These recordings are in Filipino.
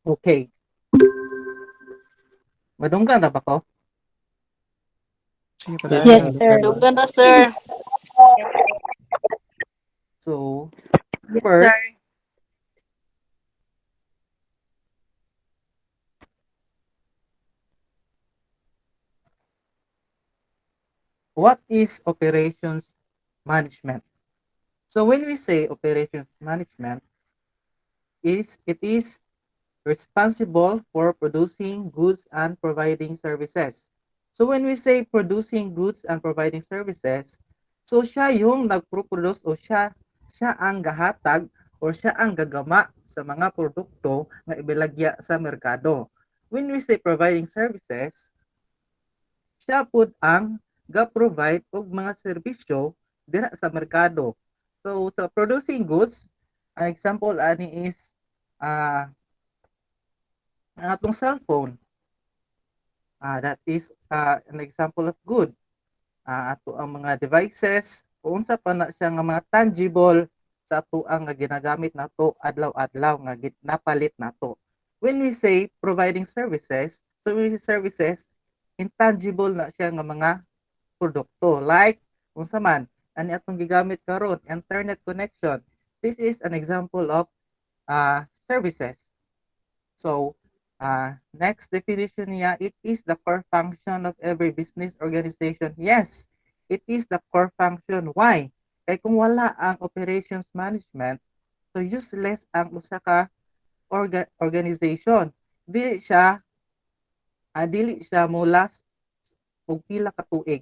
Okay. Madunggan na ba ko? Sige, Yes, padayon. sir. Duggan na, sir. So, first, what is operations management? So, when we say operations management, it is responsible for producing goods and providing services. So when we say producing goods and providing services, so siya yung nagpo-produce o siya ang gahatag o siya ang gagama sa mga produkto nga ibilagya sa merkado. When we say providing services, siya pud ang ga-provide og mga serbisyo dira sa merkado. So sa producing goods, ang example ani is ang atong cellphone. That is an example of good. Ato ang mga devices, kung unsa pa na siya nga mga tangible sa ato ang nga ginagamit nato adlaw-adlaw nga napalit nato. When we say providing services, so when we say services, intangible na siya nga mga produkto. Like, unsa man, ani atong gigamit karon, internet connection. This is an example of services. So, next definition niya, it is the core function of every business organization. Yes, it is the core function. Why? Kaya kung wala ang operations management, so useless ang usa ka organization. Dili siya mula og pila ka tuig.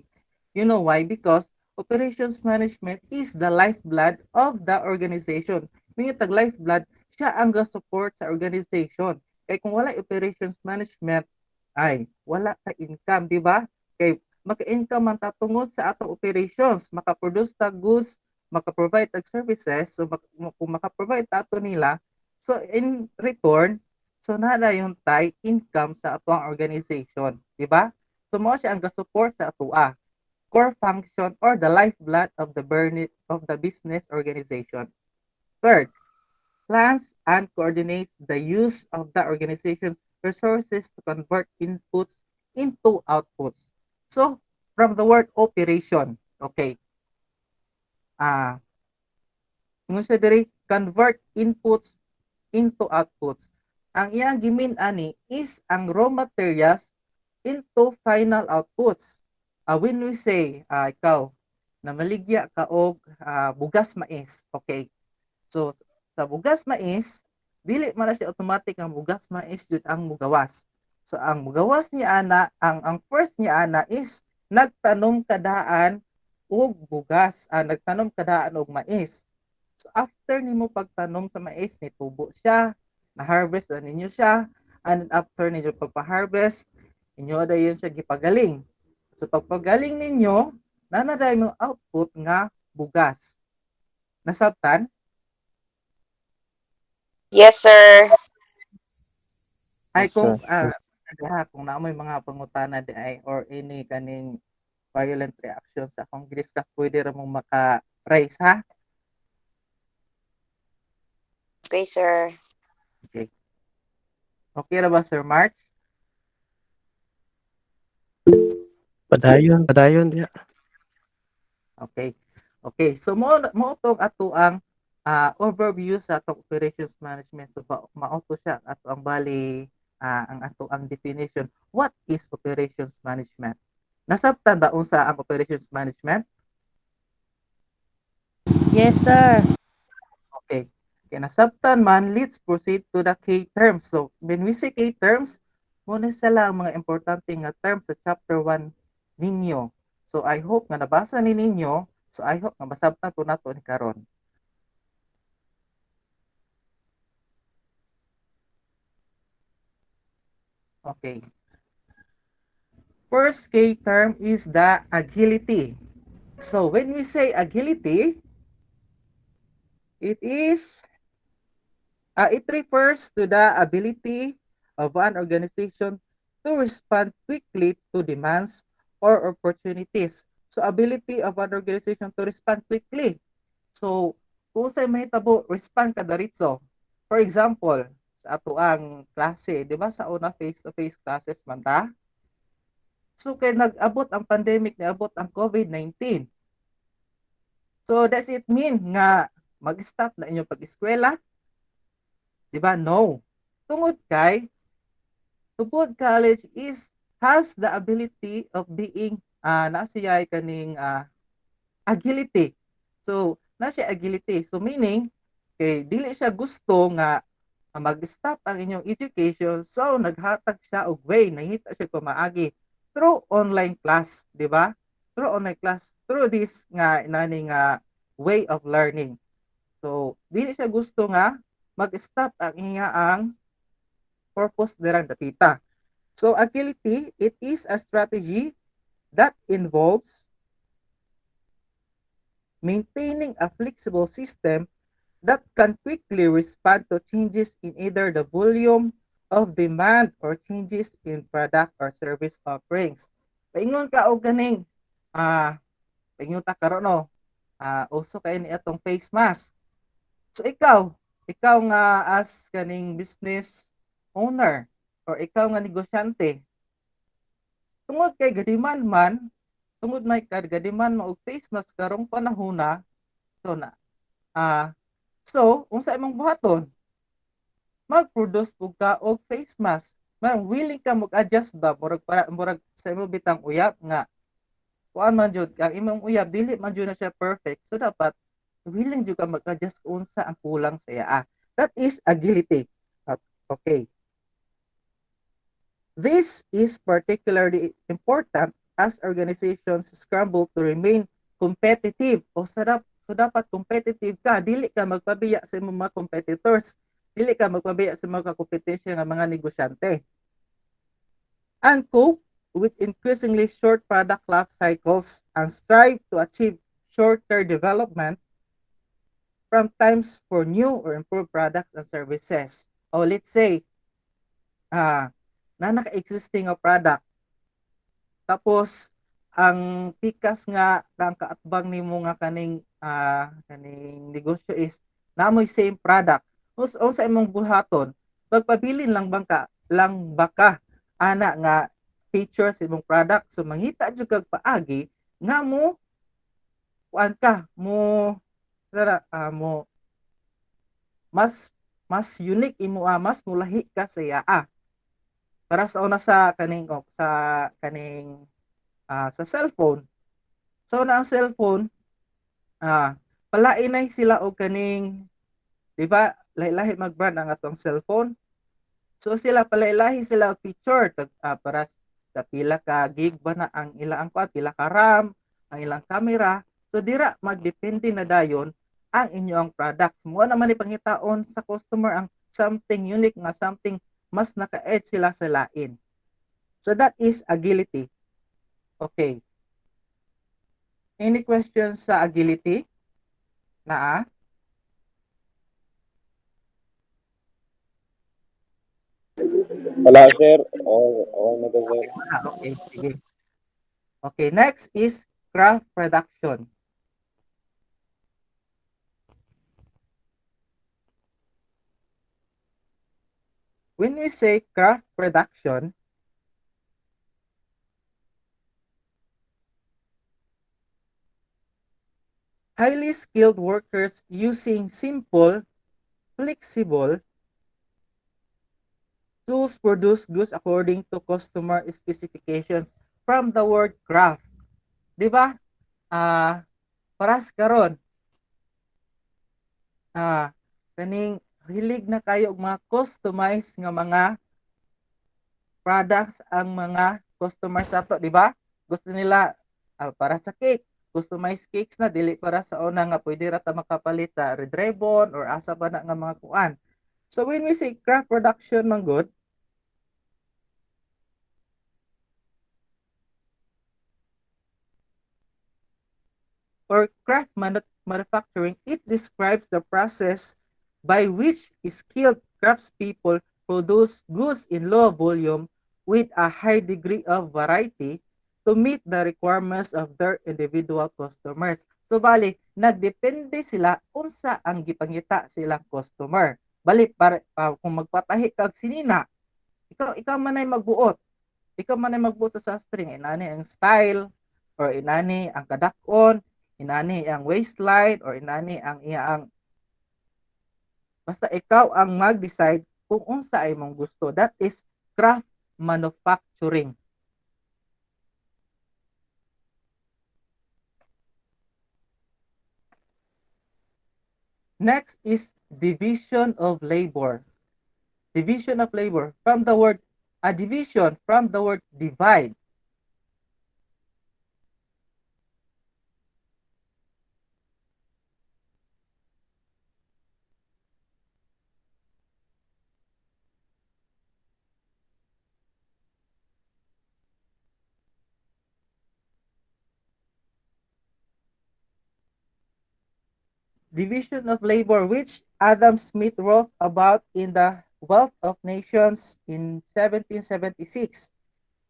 You know why? Because operations management is the lifeblood of the organization. Meaning tag lifeblood, siya ang ga-support sa organization. Kay kung wala operations management, ay wala ka income, di ba? Kay maka-income man ta tungod sa atong operations, maka-produce ta goods, maka-provide tag services, so kung maka-provide ta ato nila, so in return, so nada yung income sa atong organization, di ba? So mo siya ang ga-support sa atoa core function or the lifeblood of the business organization. Third, plans and coordinates the use of the organization's resources to convert inputs into outputs. So, from the word operation, okay, convert inputs into outputs. Ang iyang gimin ani is ang raw materials into final outputs. When we say, ikaw, na maligya ka og bugas mais, okay? So, sa bugas mais, dili man na siya automatic ang bugas mais jud ang mugawas. So, ang mugawas ni ana, ang first ni ana is nagtanom kadaan og bugas, nagtanom kadaan og mais. So, after nimo pagtanom sa mais, nitubo siya, na-harvest na ninyo siya, and after ninyo pagpa-harvest, inyo dayon siya gipagaling. So pagpagaling ninyo, nanaday mo output nga bugas. Nasabtan? Yes, sir. Ay Yes, sir. kung naamoy mga pangutana di ay or any kaning violent reaction sa akong discuss, pwede ra mong maka-raise ha? Okay, sir. Okay. Okay ra ba Sir March? Padayon diya. Okay. Okay. So mo tong ato ang overview sa atong operations management. So mao to siya ato ang bali ang ato ang definition. What is operations management? Nasabtan ba unsa ang operations management? Yes, sir. Okay. Kaya nasabtan man, let's proceed to the key terms. So when we say key terms, muna sila ang mga importante nga terms sa chapter 1 ninyo. So I hope nga nabasa ni ninyo. So I hope nga masabtan po nato ni karon. Okay. First key term is the agility. So when we say agility, it refers to the ability of an organization to respond quickly to demands or opportunities. So ability of an organization to respond quickly. So kung sa mahitabo, respond ka daritso. For example, sa ato ang klase, di ba? Sa una face-to-face classes man ta. So kay nag-abot ang pandemic, niabot ang COVID-19. So does it mean nga mag-stop na inyong pag-eskwela? Di ba? No. Tungod kay Tubod College is has the ability of being na siya kaning agility. So, na siya agility. So, meaning, kay dili siya gusto nga mag-stop ang inyong education. So, naghatag siya og way, nahita siya kumaagi through online class, di ba? Through online class, through this nga inani nga way of learning. So, dili siya gusto nga mag-stop ang iyaang purpose dirang dapita. So, agility, it is a strategy that involves maintaining a flexible system that can quickly respond to changes in either the volume of demand or changes in product or service offerings. Paingon ka og ganing paingon ta karon no. Uso kay ni atong face mask. So ikaw nga as kaning business owner or ikaw nga negosyante, tungod kay gadiman man, tungod may gadiman mo og face mask karong panahona, so na ah so unsa imong buhaton? Mag-produce pug ka og face mask. Man willing ka mag-adjust ba murag sa imong bitang uyab nga kuan man jud ang imong uyab dili man jud na siya perfect. So dapat willing jud ka mag-adjust unsa ang kulang sa iya. That is agility. Okay. This is particularly important as organizations scramble to remain competitive. So dapat competitive ka, dili ka magpabiya sa imong mga competitors, dili ka magpabiya sa mga kompetensya nga mga negosyante. And cope with increasingly short product life cycles and strive to achieve shorter development from times for new or improved products and services. O let's say, na naka-existing nga product, tapos ang pikas nga ang kaatbang nimo nga kaning negosyo is namoy same product. Unsa imong buhaton? Magpabilin lang baka ana nga features imong product, so mangita jud kag paagi nga mo kuan ka mo mo mas unique imo mas mulahi ka sa iya para sa una sa kaning sa cellphone. So na ang cellphone palainay sila og kaning, di ba, lahi-lahi mag-brand ang atong cellphone. So sila palahi sila og feature para sa pila ka gig ba na ang ilang pila ka RAM, ang ilang camera. So dira magdepende na dayon ang inyong product. Mo naman ipangitaon sa customer ang something unique nga something mas naka-edge sila sa lain. So that is agility. Okay. Any questions sa agility? Na Wala, sir. Okay na to, sir. Okay, sige. Okay, next is craft production. When we say craft production, highly skilled workers using simple, flexible tools produce goods according to customer specifications from the word craft. Di ba? Paras karon. Kaning hilig na kayo og mga customized nga mga products ang mga customers ato, di ba? Gusto nila para sa cake, customized cakes na dili para sa una nga pwede ra ta makapalit sa red ribbon or asa ba na nga mga kuan. So when we say craft production man good, or craft manufacturing, it describes the process by which skilled craftspeople produce goods in low volume with a high degree of variety to meet the requirements of their individual customers. So bali, nagdepende sila unsa ang gipangita silang customer. Bali kung magpatahi kag sinina, ikaw man ay magbuot. Ikaw man ay magbuot sa sastring, inani ang style or inani ang kadakon, inani ang waistline or inani ang iyang basta ikaw ang mag-decide kung unsa ay mong gusto. That is craft manufacturing. Next is division of labor. Division of labor from the word a division from the word divide. Division of labor which Adam Smith wrote about in the Wealth of Nations in 1776.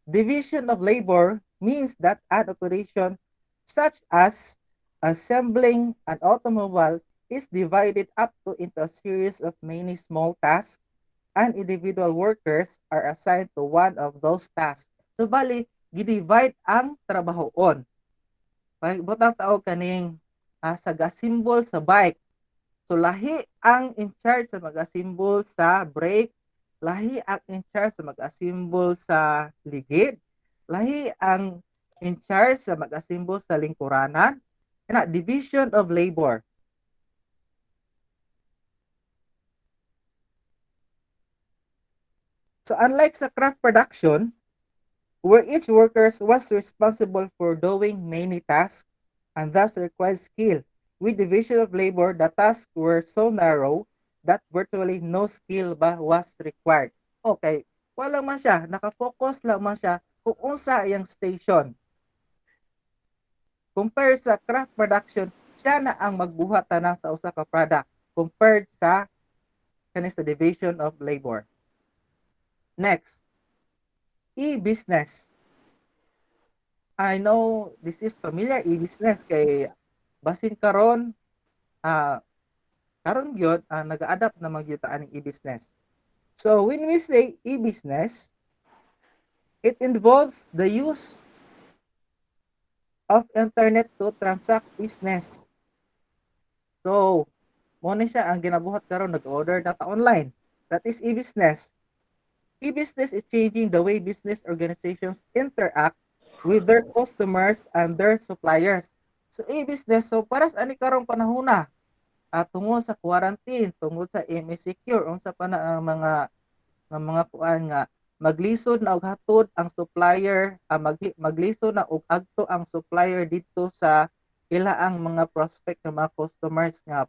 Division of labor means that an operation such as assembling an automobile is divided up to into a series of many small tasks and individual workers are assigned to one of those tasks. So bali, gidivide ang trabahoon. Butang tao kaning saga-symbol sa bike. So lahi ang in charge sa mag-assemble sa brake, lahi ang in charge sa mag-assemble sa ligid, lahi ang in charge sa mag-assemble sa lingkuranan, na division of labor. So unlike sa craft production, where each worker was responsible for doing many tasks and thus required skill, with division of labor, the tasks were so narrow that virtually no skill ba was required. Okay, wala man siya, nakafocus lang man siya kung unsa iyang station. Compared sa craft production, siya na ang magbuhat tanan sa usa ka product compared sa kani sa division of labor. Next, e-business. I know this is familiar e-business kay basin karon karon gyud nag-adapt na magyud ta aning e-business. So when we say e-business, it involves the use of internet to transact business. So mo ni siya ang ginabuhat karon nag-order na ta online. That is e-business. E-business is changing the way business organizations interact with their customers and their suppliers. So e-business, so para sa ani karong panahona, tungod sa quarantine, tungod sa insecure, unsa pa na ang mga kuan nga maglisod na og hatod ang supplier, maglisod na og agto ang supplier dito sa ilaang mga prospect ng mga customers nga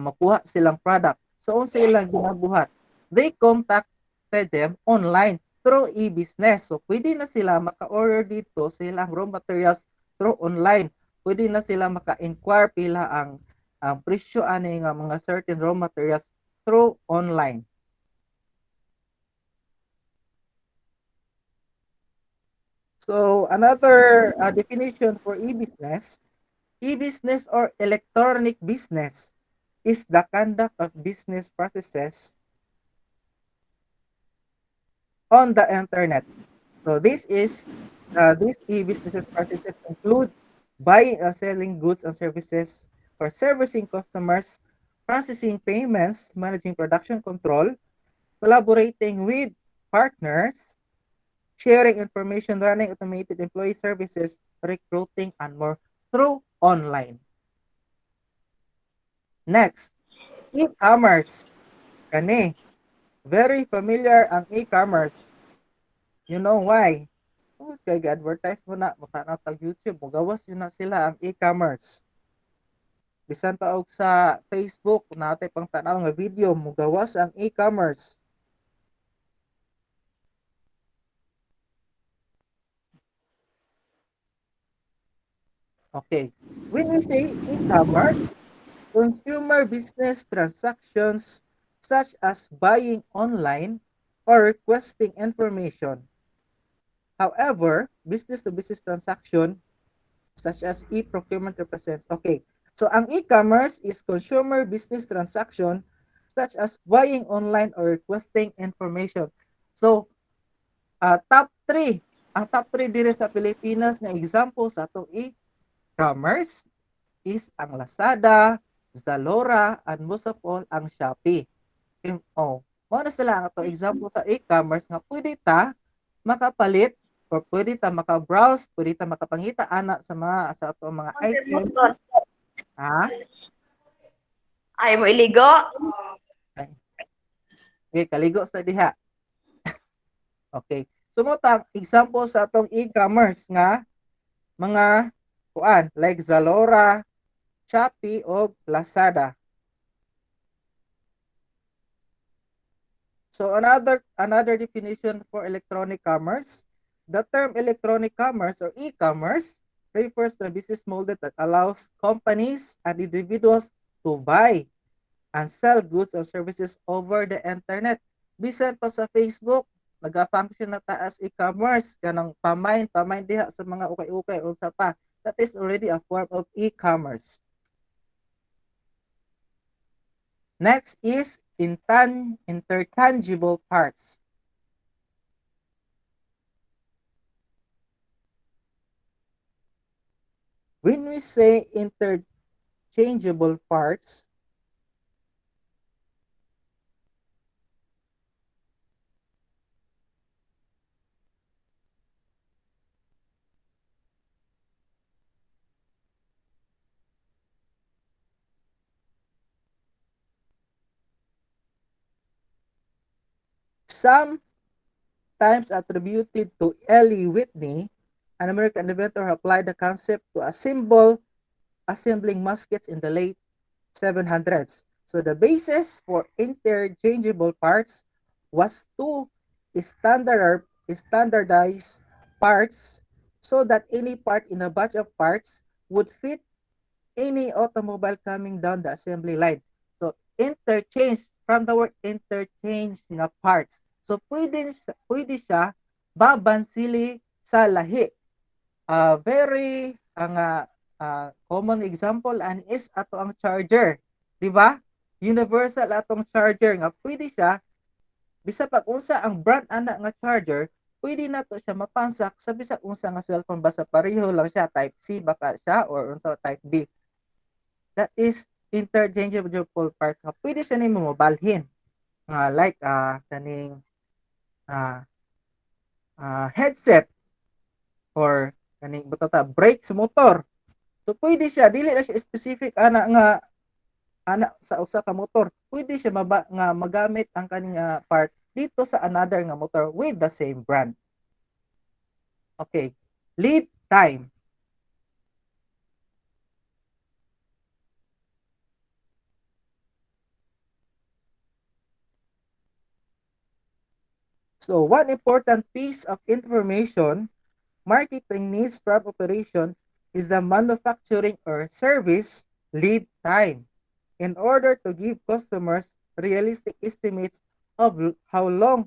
makuha silang product. So unsa ilang ginabuhat? They contacted them online through e-business. So pwede na sila maka-order dito silang raw materials through online. Pwede na sila maka-inquire pila ang presyo ani nga mga certain raw materials through online. So another definition for e-business or electronic business is the conduct of business processes on the internet. So these e-business processes include buying and selling goods and services, for servicing customers, processing payments, managing production control, collaborating with partners, sharing information, running automated employee services, recruiting, and more through online. Next, e-commerce. Kani, very familiar ang e-commerce. You know why? Kay advertise mo na, makanaw tag YouTube, mugawas yun na sila ang e-commerce. Bisan pa og sa Facebook, natay pang tanaw nga video, mugawas ang e-commerce. Okay. When we say e-commerce, consumer business transactions such as buying online or requesting information. However, business-to-business transaction such as e-procurement represents. Okay. So ang e-commerce is consumer business transaction such as buying online or requesting information. So, top 3, ang top 3 diri sa Pilipinas nga example sa atong e-commerce is ang Lazada, Zalora, and most of all, ang Shopee. Mao na sila ang ato example sa e-commerce nga pwede ta makapalit or pwede ta maka-browse, pwede ta makapangita ana sa ato mga item. Ha? Ay mo iligo? Ay, okay, kaligo sa diha. Okay. Sumutang example sa atong e-commerce nga mga kuan like Zalora, Shopee o Lazada. So another definition for electronic commerce, the term electronic commerce or e-commerce refers to a business model that allows companies and individuals to buy and sell goods or services over the internet. Bisan pa sa Facebook, naga-function na ta as e-commerce kanang pamain diha sa mga ukay-ukay unsa pa. That is already a form of e-commerce. Next is intertangible parts. When we say interchangeable parts, sometimes attributed to Ellie Whitney, an American inventor who applied the concept to a symbol assembling muskets in the late 700s. So the basis for interchangeable parts was to standardize parts so that any part in a batch of parts would fit any automobile coming down the assembly line. So interchange, from the word interchange nga parts. So pwede siya babansili sa lahi. Very common example and is ato ang charger, di ba? Universal atong charger nga pwede siya bisa pag unsa ang brand ana nga charger, pwede na to siya mapansak sa bisa unsa nga cellphone, basta pareho lang siya, type C baka siya or unsa type B. That is interchangeable parts nga pwede siya nimo mobalhin like kaning headset or kaning butata brake sa motor. So pwede siya dili na siya specific ana sa usa ka motor. Pwede siya nga magamit ang kaning part dito sa another nga motor with the same brand. Okay. Lead time. So one important piece of information marketing needs from operation is the manufacturing or service lead time in order to give customers realistic estimates of how long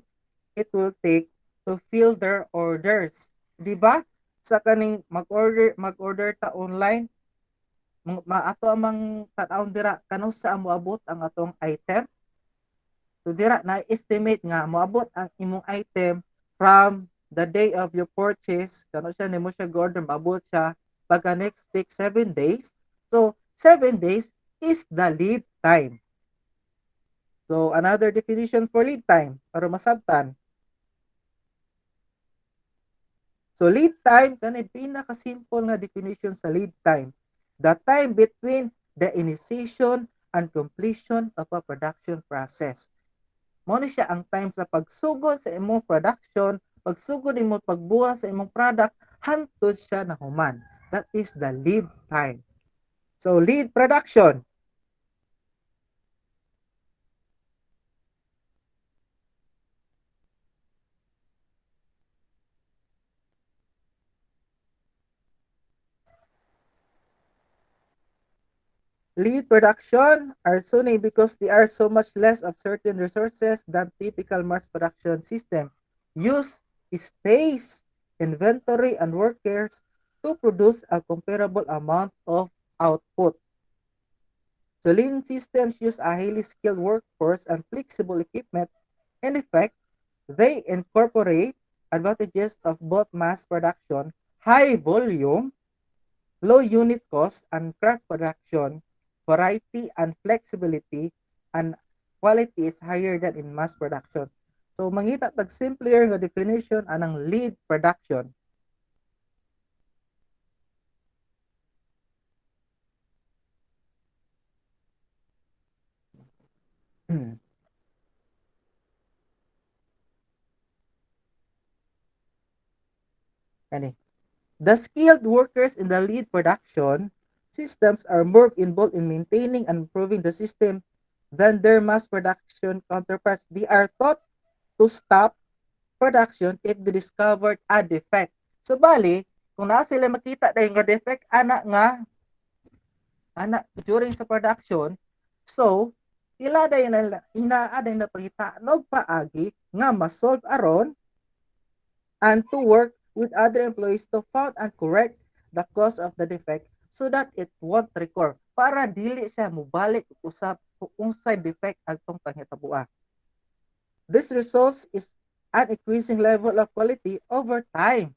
it will take to fill their orders. Di ba? Sa kaning mag-order ta online, ato amang tan-awon dira kano sa moabot ang atong item. So dira na estimate nga moabot ang imong item from the day of your purchase, kano siya nimo siya order, maabot siya pagka next take 7 days. So 7 days is the lead time. So another definition for lead time para masabtan. So lead time kani pinaka-simple nga definition sa lead time. The time between the initiation and completion of a production process. Mao ni siya ang time sa pagsugod sa imong production, pagsugod imong pagbuha sa imong product hangtod siya nahuman. That is the lead time. So lead production. Lead production are sunny because they are so much less of certain resources than typical mass production system. Use space, inventory, and workers to produce a comparable amount of output. So lean systems use a highly skilled workforce and flexible equipment. In effect, they incorporate advantages of both mass production, high volume, low unit cost, and craft production, variety and flexibility, and quality is higher than in mass production. So mangita tag simpler nga definition anang lead production. Kani. The skilled workers in the lead production systems are more involved in maintaining and improving the system than their mass production counterparts. They are taught to stop production if they discovered a defect. So bali, kung naa sila makita dahil nga defect ana during sa production, so ila day na inaa day na pangita nog paagi nga ma-solve aron and to work with other employees to found and correct the cause of the defect so that it won't recur para dili siya mubalik usab kung unsay defect agtong panghitabo. This results is an increasing level of quality over time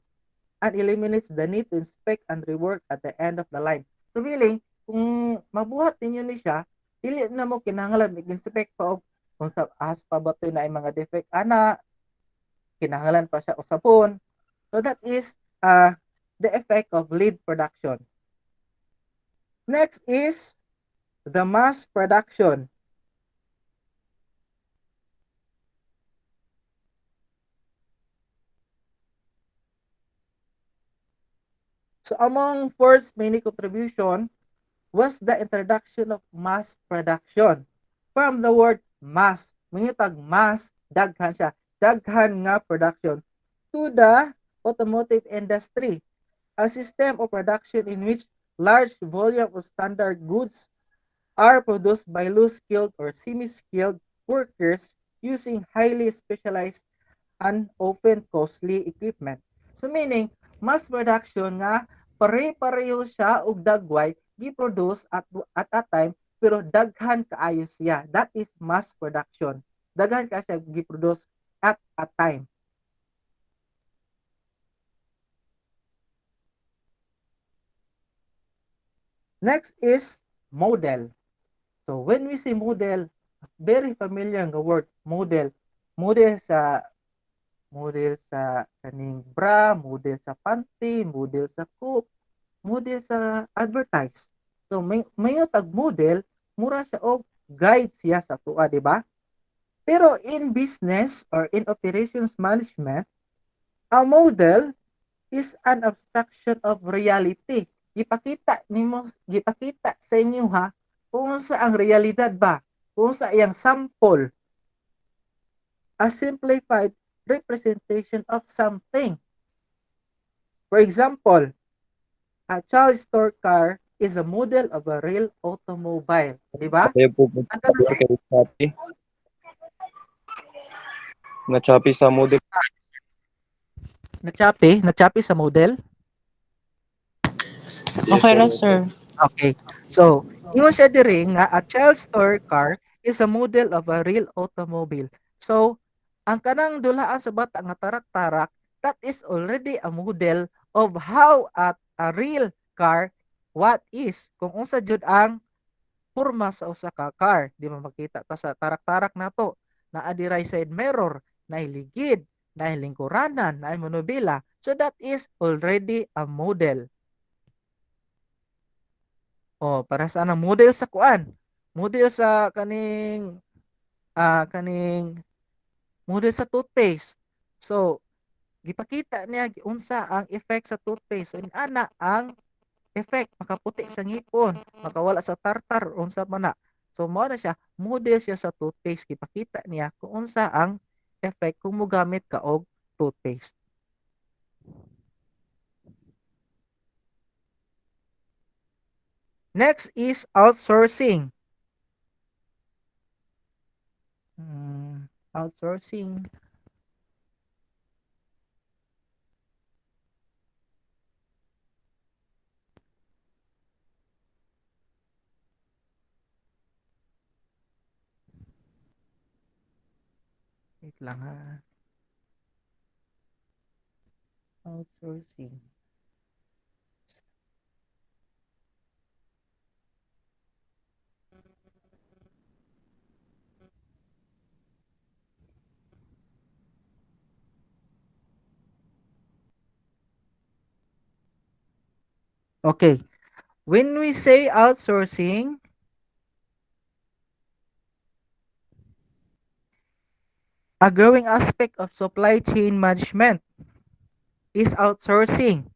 and eliminates the need to inspect and rework at the end of the line. So really, kung mabuhat ninyo ni siya, dili na mo kinahanglan mag-inspect pa og kung sa as pa ba na ay mga defect ana, kinahanglan pa siya usapon. So that is the effect of lead production. Next is the mass production. So among first many contribution was the introduction of mass production. From the word mass, mangitag mass, daghan siya, daghan nga production to the automotive industry, a system of production in which large volume of standard goods are produced by low-skilled or semi-skilled workers using highly specialized and often costly equipment. So meaning, mass production nga pare-pareho siya og dagway gi-produce at a time pero daghan kaayo siya. That is mass production. Daghan ka siya gi-produce at a time. Next is model. So when we say model, very familiar nga word, model. Model sa kaning bra, model sa panty, model sa cook, model sa advertise. So may tag model, mura siya og guide siya sa tuwa, di ba? Pero in business or in operations management, a model is an abstraction of reality. Gipakita sa inyo ha, kung sa ang realidad ba, kung sa iyang sample, a simplified representation of something. For example, a child store car is a model of a real automobile. Di ba? Kaya pupunta Ang sir kay Shopee. Na Shopee sa model. na-choppy sa model. Yes Okay sir, ra, yes sir. sir. Okay. So, ingon siya diri nga a child store car is a model of a real automobile. So, ang kanang dulaan sa bata nga tarak-tarak, that is already a model of how a real car what is kung unsa jud ang porma sa usa ka car. Di ba makita ta sa tarak-tarak nato na adi right side mirror, na ligid, na lingkuranan, na manubila. So that is already a model. Oh, para sa anang model sa kuan? Model sa kaning model sa toothpaste. So, gipakita niya unsa ang effect sa toothpaste. So, ana ang effect makaputi sa ngipon, makawala sa tartar unsa man na. So, mao na siya, model siya sa toothpaste. Gipakita niya kung unsa ang effect kung mogamit ka og toothpaste. Next is outsourcing. Outsourcing. lang ha. Outsourcing. Okay. When we say outsourcing, a growing aspect of supply chain management is outsourcing.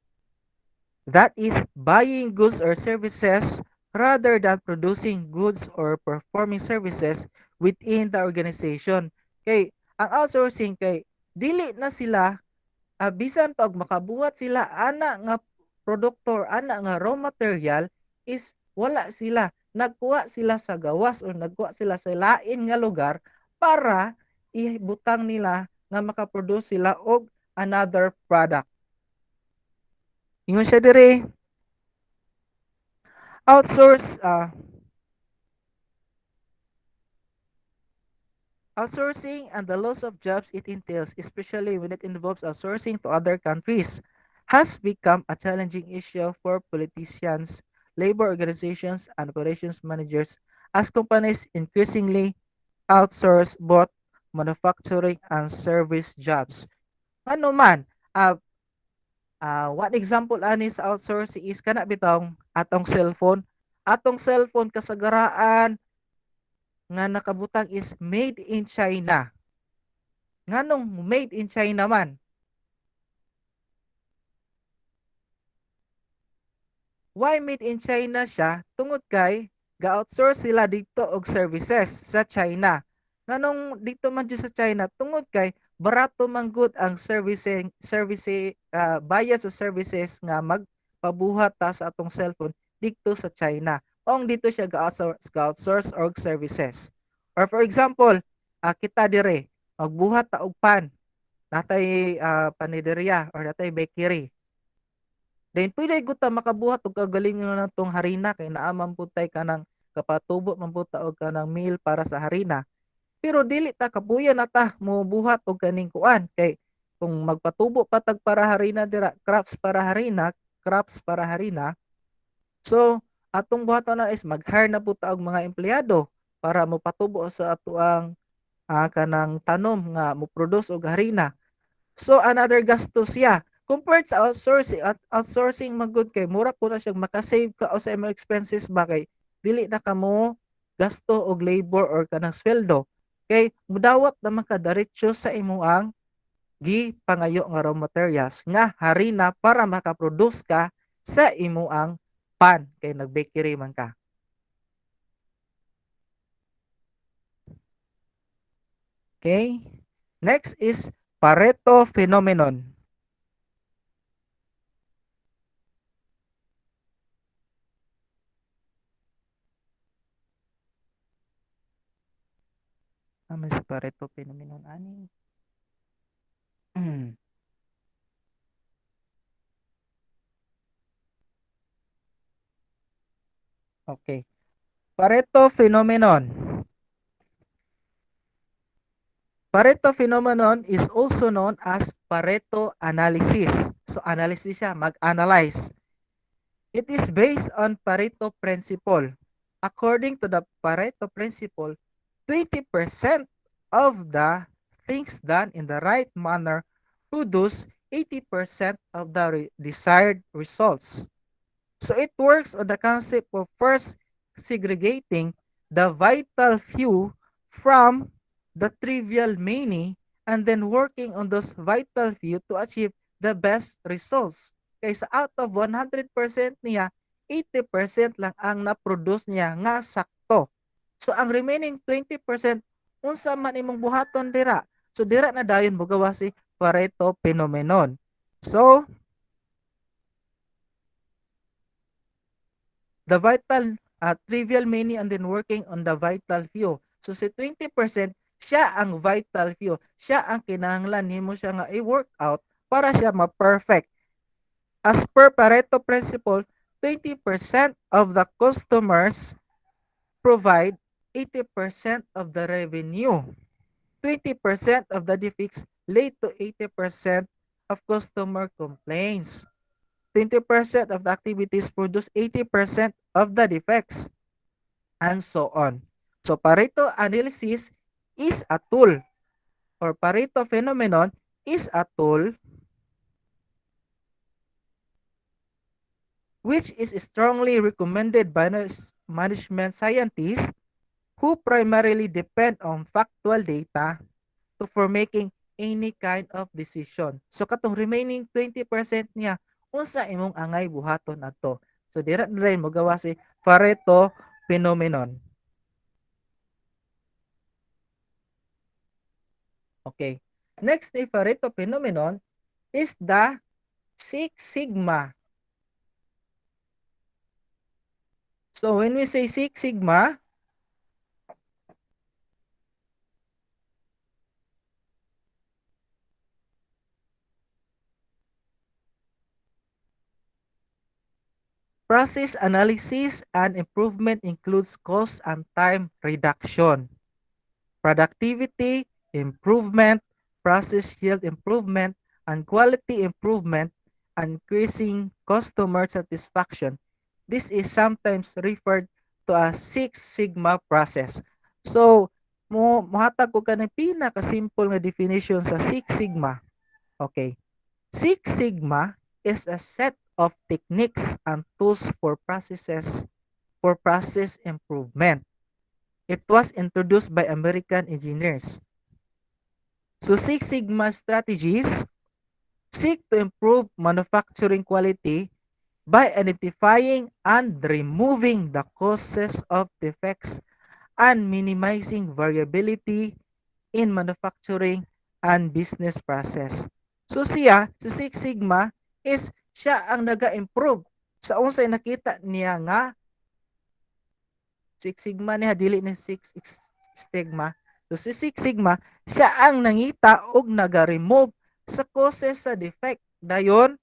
That is buying goods or services rather than producing goods or performing services within the organization. Kay ang outsourcing kay dili na sila bisan pag makabuhat sila ana nga produkto or ana nga raw material is wala sila nagkuha sila sa gawas o nagkuha sila sa lain nga lugar para ibutang nila nga makaproduce sila og another product. Ingon siya dire outsource outsourcing and the loss of jobs it entails, especially when it involves outsourcing to other countries, has become a challenging issue for politicians, labor organizations, and operations managers as companies increasingly outsource both manufacturing and service jobs. Ano man, one example ani sa outsourcing is kana bitong atong cellphone. Atong cellphone kasagaraan nga nakabutang is made in China. Nganong made in China man? Why made in China siya? Tungod kay ga-outsource sila dito og services sa China. Nganong dito man jud sa China? Tungod kay barato man gud ang bayad sa services nga magpabuhat ta sa atong cellphone dito sa China. Ong dito siya ga-outsource og services. Or for example, kita dire magbuhat ta og pan natay paniderya or natay bakery. Then pwede gud ta makabuhat og kagalingon na tong harina kay naa man pud tay kanang kapatubo man pud ta og kanang meal para sa harina. Pero dili ta kapuyan na ta mobuhat og kaning kuan kay kung magpatubo pa tag para harina dira crops para harina. So atong buhaton na is mag-hire na pud ta og mga empleyado para mopatubo sa atoang kanang tanom nga mo produce og harina. So another gastos siya. Compared sa outsourcing, at outsourcing magud kay mura po na siyang makasave ka o sa imong expenses ba kay dili na kamo gasto og labor or kanang sweldo. Kay mudawat naman ka diretso sa imuang pangayo nga raw materials nga harina para makaproduce ka sa imuang pan kay nag-bakery man ka. Okay? Next is Pareto phenomenon. Ano si Pareto phenomenon ani? Okay. Pareto phenomenon. Pareto phenomenon is also known as Pareto analysis. So analysis siya, mag-analyze. It is based on Pareto principle. According to the Pareto principle, 20% of the things done in the right manner produce 80% of the desired results. So it works on the concept of first segregating the vital few from the trivial many and then working on those vital few to achieve the best results. Kaysa out of 100% niya, 80% lang ang na-produce niya nga sakto. So ang remaining 20%, unsa man imong buhaton dira. So dira na dayon mo gawa si Pareto phenomenon. So the vital trivial many and then working on the vital few. So si 20% siya ang vital few. Siya ang kinahanglan nimo siya nga i-work out para siya ma-perfect. As per Pareto principle, 20% of the customers provide 80% of the revenue. 20% of the defects lead to 80% of customer complaints. 20% of the activities produce 80% of the defects, and so on. So Pareto analysis is a tool, or Pareto phenomenon is a tool which is strongly recommended by management scientists who primarily depend on factual data for making any kind of decision. So katong remaining 20% niya, unsa imong angay buhaton adto. So dira na rin magawa si Pareto phenomenon. Okay. Next ni Pareto phenomenon is the Six Sigma. So when we say Six Sigma, process analysis and improvement includes cost and time reduction, productivity improvement, process yield improvement, and quality improvement, and increasing customer satisfaction. This is sometimes referred to as Six Sigma process. So, mohatag ko ka ng pinaka-simple nga definition sa Six Sigma. Okay. Six Sigma is a set of techniques and tools for process improvement. It was introduced by American engineers. So Six Sigma strategies seek to improve manufacturing quality by identifying and removing the causes of defects and minimizing variability in manufacturing and business process. So si Six Sigma siya ang naga-improve sa unsay nakita niya nga Six Sigma niya dili ni Stigma. So si Six Sigma siya ang nangita og naga-remove sa causes sa defect. Dayon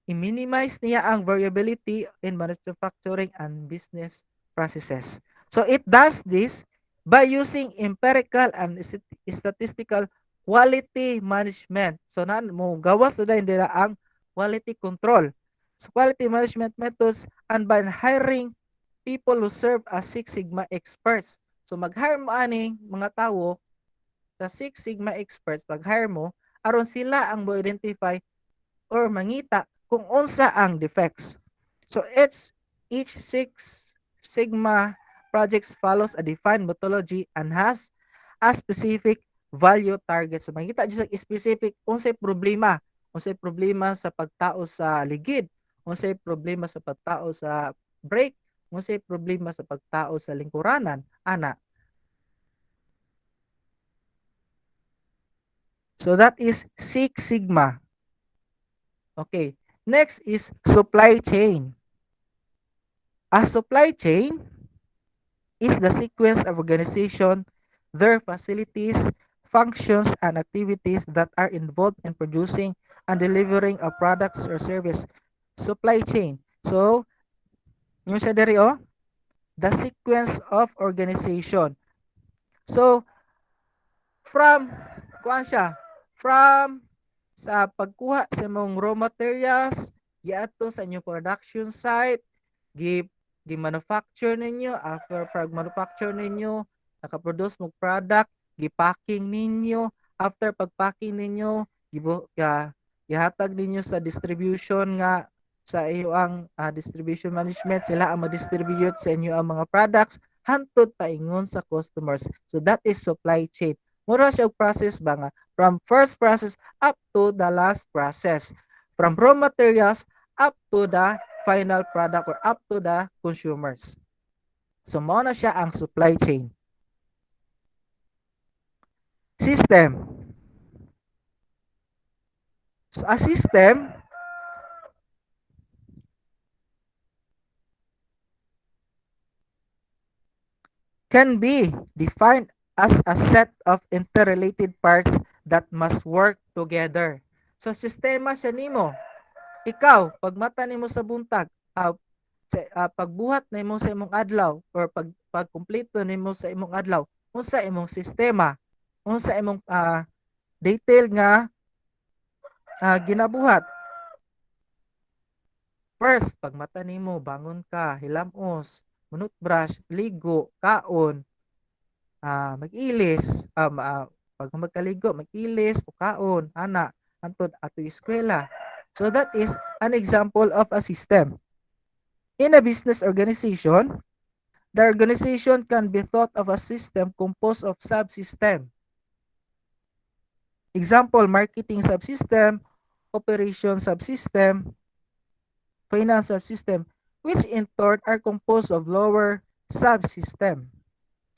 i-minimize niya ang variability in manufacturing and business processes. So it does this by using empirical and statistical quality management. So mo gawas na nila ang quality control. So quality management methods and by hiring people who serve as Six Sigma experts. So mag-hire mo aning mga tawo sa Six Sigma experts, mag-hire mo aron sila ang mo-identify or mangita kung unsa ang defects. So each Six Sigma projects follows a defined methodology and has a specific value target. So makita jud sa specific unsay problema sa pagtao sa ligid, unsay problema sa pagtao sa brake, unsay problema sa pagtao sa lingkuranan, ana. So that is Six Sigma. Okay. Next is supply chain. A supply chain is the sequence of organization, their facilities, functions, and activities that are involved in producing and delivering a products or service. Supply chain. So, yung siya diri the sequence of organization. So, from from sa pagkuha sa mong raw materials giadto sa inyong production site, gi-manufacture ninyo, after pag-manufacture ninyo naka-produce mo product, gi-packing ninyo, after pag-packing ninyo gihatag ninyo sa distribution nga sa iyo ang distribution management, sila ang ma-distribute sa inyo ang mga products hantod paingon sa customers. So that is supply chain. Mura siya process ba nga from first process up to the last process, from raw materials up to the final product or up to the consumers. So mao na siya ang supply chain. System. So a system can be defined as a set of interrelated parts that must work together. So sistema siya nimo. Ikaw, pag mata nimo sa buntag, pagbuhat nimo sa imong adlaw or pagkumpleto nimo sa imong adlaw, unsa imong sistema, unsa imong detail nga ginabuhat. First, pag mata nimo, bangon ka, hilamos, brush, ligo, kaon, mag-ilis, pag magkaligo, mag-ilis o kaon, ana, antod ato eskwela. So that is an example of a system. In a business organization, the organization can be thought of a system composed of subsystem. Example, marketing subsystem, operation subsystem, finance subsystem, which in turn are composed of lower subsystem.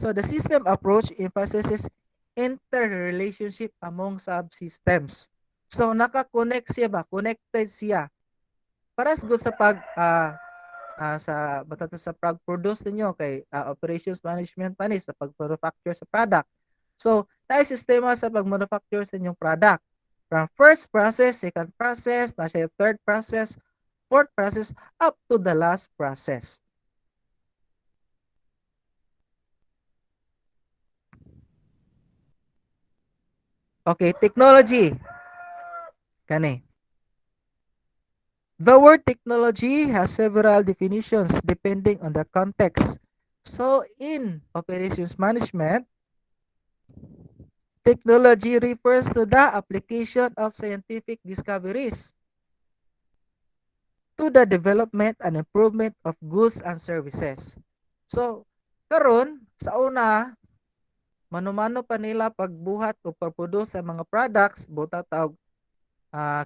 So the system approach emphasizes interrelationship among subsystems. So naka-connect siya ba? Connected siya. Paras good sa sa batata sa pag-produce ninyo kay operations management pa ni sa pag-manufacture sa product. So, naay sistema sa pag-manufacture sa inyong product. From first process, second process, na siya third process, fourth process, up to the last process. Okay, technology. Kani. The word technology has several definitions depending on the context. So, in operations management, technology refers to the application of scientific discoveries to the development and improvement of goods and services. So, karon sa una, mano-mano pa nila pagbuhat o pagproduce sa mga products, buta tawag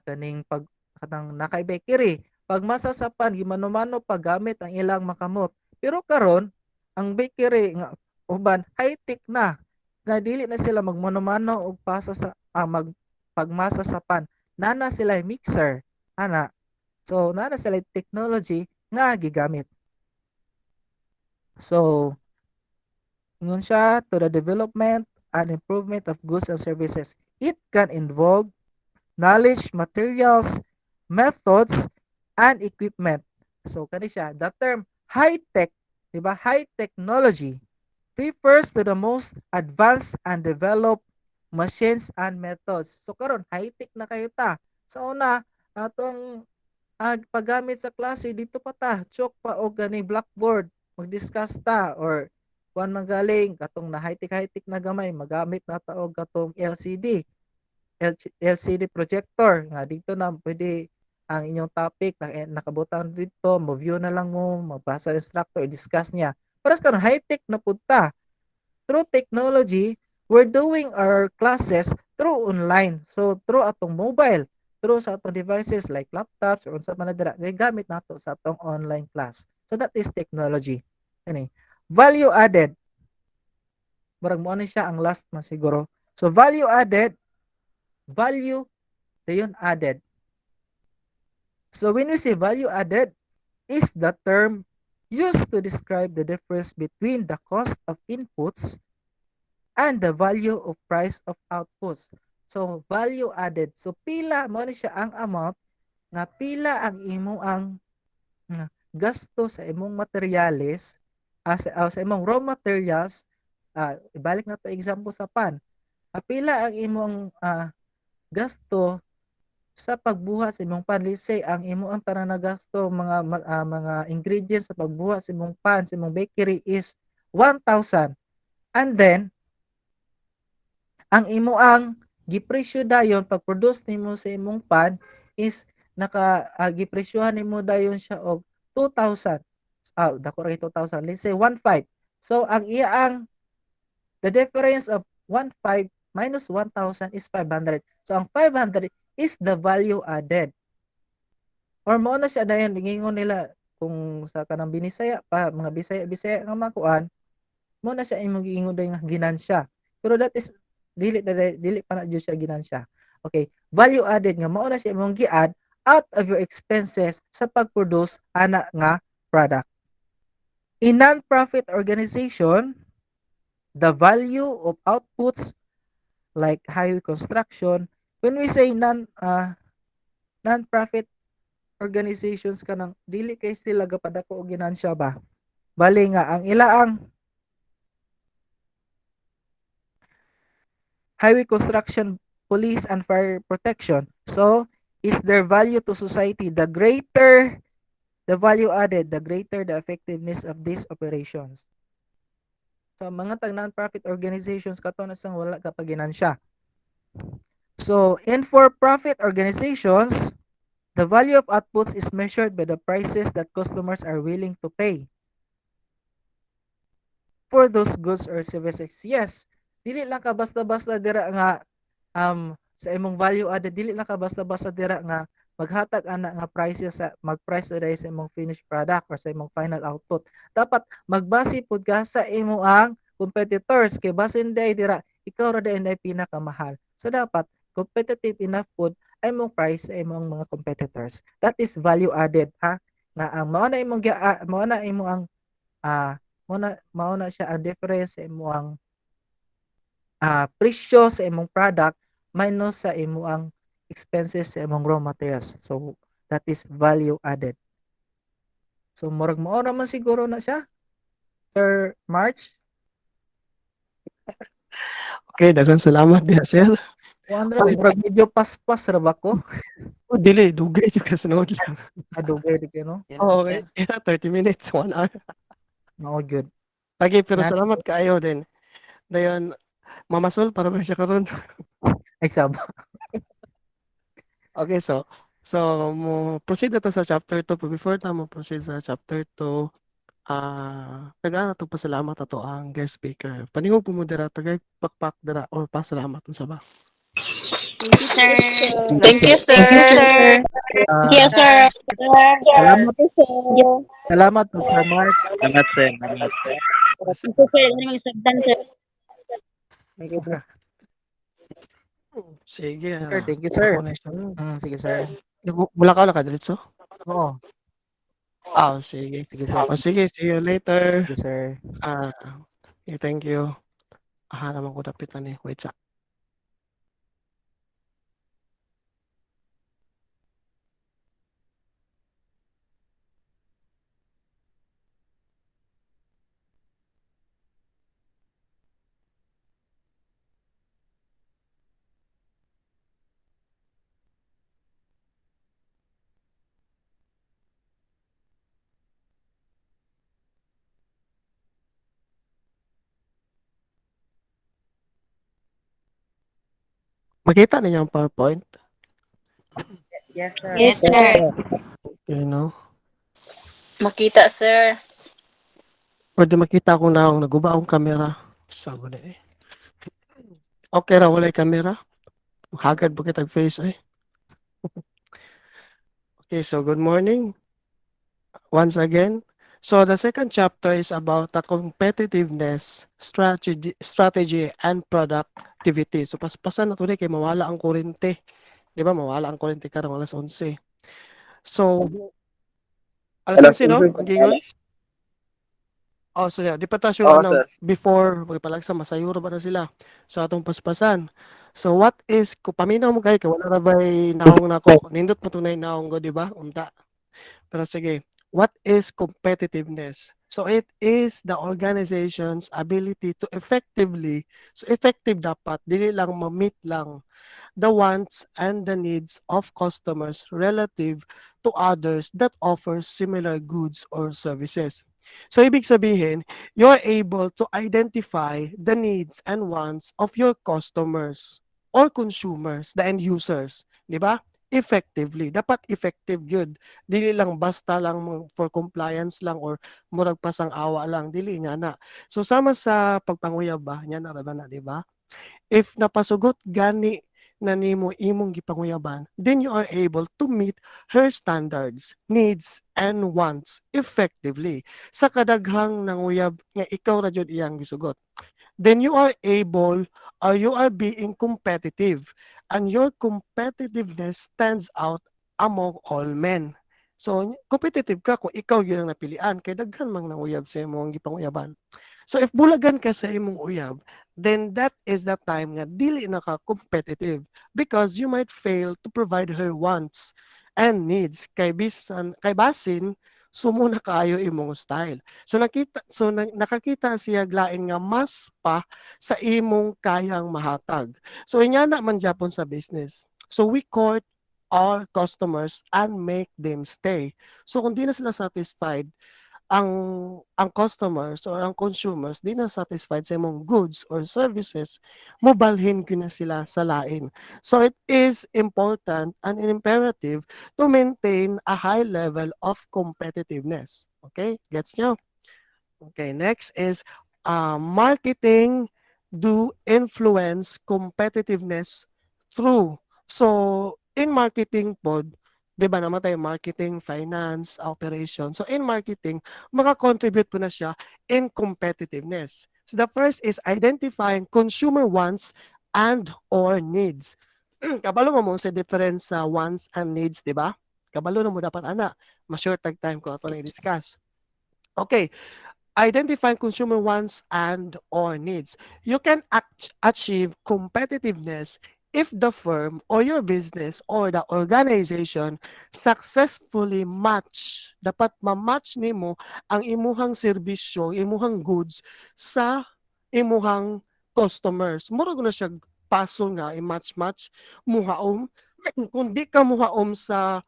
kaning pag katang nakay bakery. Pag masasapan, gimano-mano paggamit ang ilang makamot. Pero karon ang bakery nga uban high-tech na. Nga dili na sila magmano-mano og pasa sa pagmasasapan. Nana sila mixer, ana. So, nana sila technology nga gigamit. So, ingon siya to the development and improvement of goods and services. It can involve knowledge, materials, methods, and equipment. So, kani siya, the term high-tech, di ba? High technology refers to the most advanced and developed machines and methods. So, karon high-tech na kayo ta. So, una, atong paggamit sa klase dito pa ta chok pa og gani blackboard mag-discuss ta or kuan magaling katong na high-tech na gamay magamit na ta og katong LCD projector nga dito na pwede ang inyong topic nakabutang dito mo view na lang mo magbasa instructor discuss niya paras karon high-tech na pud ta through technology we're doing our classes through online so through atong mobile through sa atong devices like laptops or unsa man na dira gamit nato sa atong online class. So that is technology. Kani. Value added. Murag mo ni siya ang last man siguro. So value added, value dayon added. So when we say value added is the term used to describe the difference between the cost of inputs and the value of price of outputs. So value added. So pila mo ni siya ang amount nga pila ang imo ang gasto sa imong materyales sa imong raw materials ibalik na to example sa pan pila ang imong gasto sa pagbuhat sa imong pan let's say ang imo ang tanan na gasto mga ingredients sa pagbuhat sa imong pan sa imong bakery is 1,000 and then ang imo ang gipresyo dayon pag-produce nimo sa imong pan is gipresyohan nimo dayon siya og 2,000 dako ra 2,000 let's say 1,500 so ang iya ang the difference of 1,500 minus 1,000 is 500 so ang 500 is the value added or mo na siya dayon gingon nila kung sa kanang binisaya pa mga bisaya nga makuan mo na siya imong giingon dayon nga ginansya pero that is dili pa na jud siya ginansya okay value added nga mao na siya imong gi-add out of your expenses sa pag-produce ana nga product in non-profit organization the value of outputs like highway construction when we say non-profit organizations kanang dili kay sila gapadako og ginansya ba bali nga ang ilaang highway construction, police, and fire protection. So, is their value to society, the greater the value added, the greater the effectiveness of these operations. So, mga tag non-profit organizations kato na sang wala kapag ginansya. So, in for-profit organizations, the value of outputs is measured by the prices that customers are willing to pay for those goods or services. Yes, dili lang ka basta-basta dira nga sa imong value added, dili lang ka basta-basta dira nga maghatag ana nga prices sa mag-price sa sa imong finished product or sa imong final output. Dapat magbase pud ka sa imong competitors kay basin day dira ikaw ra day pinakamahal. So dapat competitive enough pud ay imong price sa imong mga competitors. That is value added ha. Nga ang mao na imong ah mao na siya ang difference sa imong presyo sa imong product minus sa imong expenses sa imong raw materials. So that is value added. So murag mao man siguro na siya. Sir March, Okay, daghang salamat diha, sir. Andra, murag medyo paspas ra ba ko? Oh, dili, dugay jud ka sunod lang. Adugay di kayo, no? Okay, yeah, 30 minutes, 1 hour. No, good. Lagi, pero Yan. salamat kaayo din. Dayon, mamasol para ba siya karon. Ay, saba. Okay, so mo proceed na ta sa chapter 2. But before ta mo proceed sa chapter 2, tagaan ato pasalamat ato ang guest speaker. Paningog po mo dira tagay pakpak dira or pasalamat unsa ba? Thank you, sir. Thank you, Thank you, sir. sir. Ah, Yes, sir. salamat, Yes, salamat po, Sir Mark. Salamat, sir. Salamat, sir. thank you, sir. Ano magsabtan, sir? Sige, Sir, thank you, sir. ako na siya. Sige, sir. Wala ka diretso? Oo, Sige. sige, sir. Sige, see you later. Sige, sir. Ah, okay, thank you. Naman ko dapitan eh. Wait sa. Makita ninyo ang PowerPoint? Yes, Yes, sir. Okay, no? Makita, sir. Pwede makita ko na akong naguba akong camera. Sabo na eh. Okay ra, walay camera. Hagad ba kitag face eh. Okay, so good morning once again. So the second chapter is about the competitiveness, strategy and productivity. So paspasan na tuloy kay mawala ang kurente. Di ba? Mawala ang kurente karong alas 11. So, alas 11 no? Ang gingon? So yeah, di pa ta sure before magpalagsa masayuro ba na sila. So atong paspasan. So what is ko paminaw mo kay wala ra bay naong nako. Nindot mo tunay naong go, di ba? Unta. Pero sige, what is competitiveness? So it is the organization's ability to effectively, so effective dapat, dili lang ma-meet lang the wants and the needs of customers relative to others that offer similar goods or services. So ibig sabihin, you're able to identify the needs and wants of your customers or consumers, the end users, di ba? Effectively. Dapat effective yun. Dili lang basta lang for compliance lang or murag pasang awa lang. Dili nga na. So sama sa pagpanguyab ba, nya na na, di ba? If napasugot gani na nimo imong gipanguyaban, then you are able to meet her standards, needs, and wants effectively sa kadaghang nanguyab nga ikaw ra jud iyang gisugot. Then you are able or you are being competitive and your competitiveness stands out among all men. So, competitive ka kung ikaw yun ang napilian kay daghan mang nanguyab sa imong gipanguyaban. So if bulagan ka sa imong uyab, then that is the time nga dili na ka competitive because you might fail to provide her wants and needs kay basin sumuna kaayo imong style. Nakakita siya glain nga mas pa sa imong kayang mahatag. So inya na man gyapon sa business. So we court our customers and make them stay. So kung di na sila satisfied, ang customers or ang consumers di na satisfied sa imong goods or services, mobalhin ko na sila sa lain. So it is important and imperative to maintain a high level of competitiveness. Okay? Gets nyo? Okay, next is marketing do influence competitiveness through. So, in marketing pod, di ba naman tayo marketing, finance, operation. So, in marketing, makakontribute po na siya in competitiveness. So, the first is identifying consumer wants and or needs. Kabalo mo sa difference sa wants and needs, di ba? Kabalo na mo dapat ana. Ma-short tag time ko ito na i-discuss. Okay, identifying consumer wants and or needs. You can achieve competitiveness if the firm or your business or the organization successfully dapat ma-match nimo ang imuhang serbisyo, imuhang goods sa imuhang customers. Mura na siya paso nga i-match-match muhaom. Kung di ka muhaom sa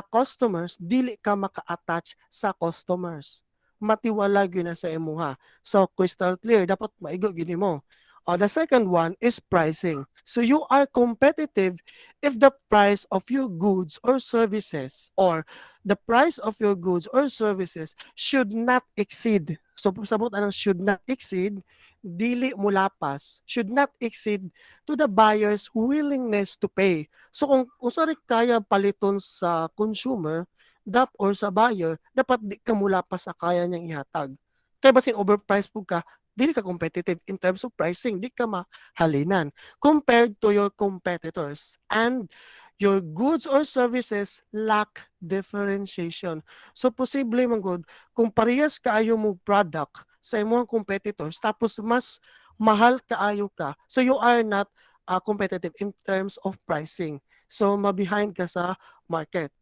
customers, dili ka maka-attach sa customers, matiwala gyud na sa imuha. So crystal clear, dapat maigo gyud mo. The second one is pricing. So you are competitive if the price of your goods or services should not exceed. So sabot anang should not exceed, dili mulapas, should not exceed to the buyer's willingness to pay. So kung usari kaya paliton sa consumer, or sa buyer, dapat di ka mula pa sa kaya niyang ihatag. Kaya basin overpriced po ka, dili ka competitive in terms of pricing, di ka mahalinan compared to your competitors. And your goods or services lack differentiation. So posible man gud kung parehas kaayo mo product sa imong competitors tapos mas mahal kaayo ka. So you are not competitive in terms of pricing. So mabehind ka sa market.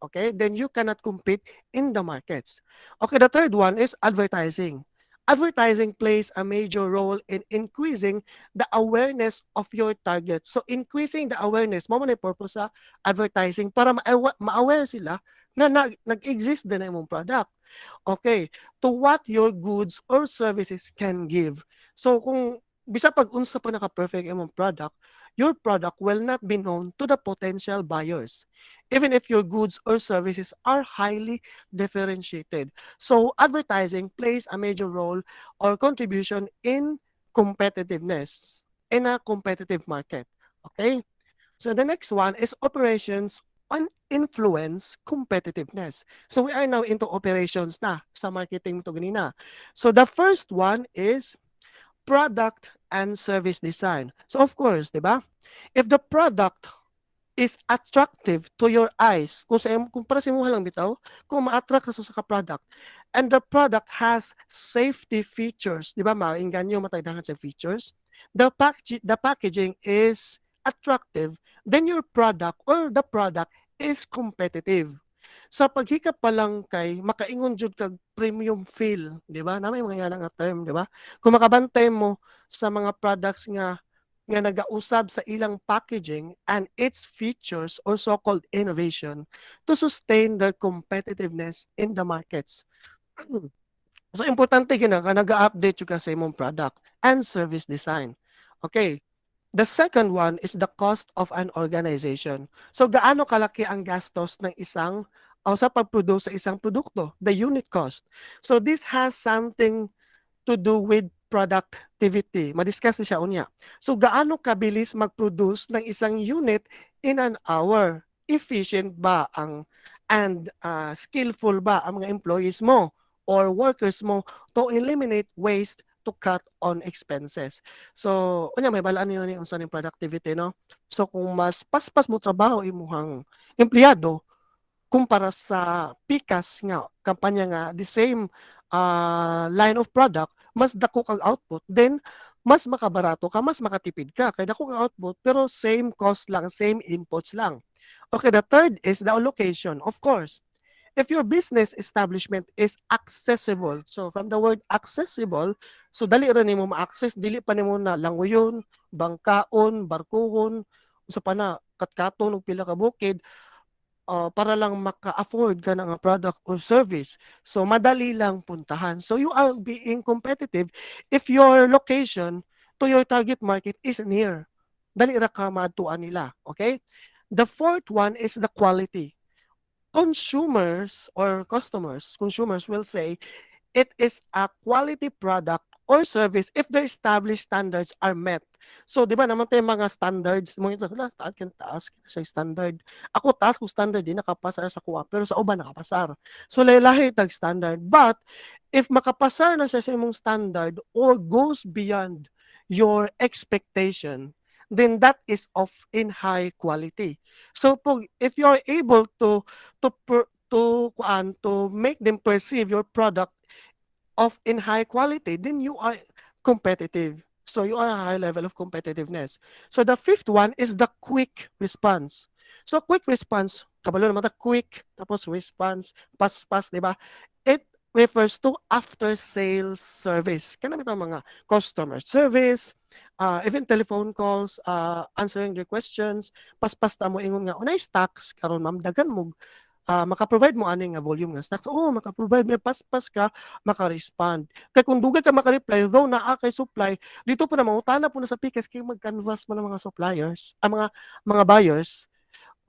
Okay, then you cannot compete in the markets. Okay, the third one is advertising. Advertising plays a major role in increasing the awareness of your target. So increasing the awareness, mo man purpose sa advertising para ma-aware sila na nag-exist din na imong product. Okay, to what your goods or services can give. So kung bisa pag unsa pa naka-perfect imong product, your product will not be known to the potential buyers, even if your goods or services are highly differentiated. So advertising plays a major role or contribution in competitiveness in a competitive market. Okay? So the next one is operations on influence competitiveness. So we are now into operations na sa marketing to ganina. So the first one is product and service design. So of course, di ba? If the product is attractive to your eyes, kung para sa imong lang bitaw, kung ma-attract ka sa product, and the product has safety features, di ba? Maingganyo matagdahan sa features. The packaging is attractive, then your product or the product is competitive. Sa paghikap pa lang kay makaingon jud kag premium feel, di ba? Na may mga nga term, di ba? Kung makabantay mo sa mga products nga nagausab sa ilang packaging and its features or so-called innovation to sustain their competitiveness in the markets. So importante gina ka naga-update yung sa imong product and service design. Okay. The second one is the cost of an organization. So gaano kalaki ang gastos ng isang o sa pag-produce sa isang produkto, the unit cost. So this has something to do with productivity. Madiscuss na siya unya. So gaano kabilis mag-produce ng isang unit in an hour? Efficient ba and skillful ba ang mga employees mo or workers mo to eliminate waste to cut on expenses. So, unya may balaan niyo ni unsa ni productivity, no? So kung mas paspas mo trabaho imuhang empleyado kumpara sa pikas nga kampanya nga the same line of product, mas dako kag output, then mas makabarato ka, mas makatipid ka kay dako kag output pero same cost lang, same inputs lang. Okay, the third is the allocation. Of course, If your business establishment is accessible, so from the word accessible, so dali ra nimo ma-access, dili pa nimo na langoyon, bangkaon, barkuhon, usa pa na katkaton og pila ka bukid, para lang maka-afford ka ng product or service. So, madali lang puntahan. So, you are being competitive if your location to your target market is near. Dali ra ka maadtuan nila. Okay? The fourth one is the quality. Consumers will say it is a quality product or service if the established standards are met. So, di ba naman tayo mga standards, mo ito, taas kan taas, siya standard. Ako taas ko standard, di nakapasar sa kuha, pero sa uban nakapasar. So, lahi tag standard. But, if makapasar na siya sa imong standard or goes beyond your expectation, then that is of in high quality. So, if you are able to make them perceive your product of in high quality, then you are competitive. So you are a high level of competitiveness. So the fifth one is the quick response. So quick response, kabalo naman ta quick, tapos response, pas, di ba? It refers to after sales service. Kana bitaw mga customer service, even telephone calls, answering their questions, pas ta mo ingon nga unay stocks karon ma'am dagan mo maka-provide mo ani nga volume nga stocks. Oo, maka-provide may pas ka, maka-respond. Kay kung dugay ka maka-reply, though naa kay supply, dito po na mangutana po na sa PKS kay mag-canvas mo ng mga suppliers, mga buyers.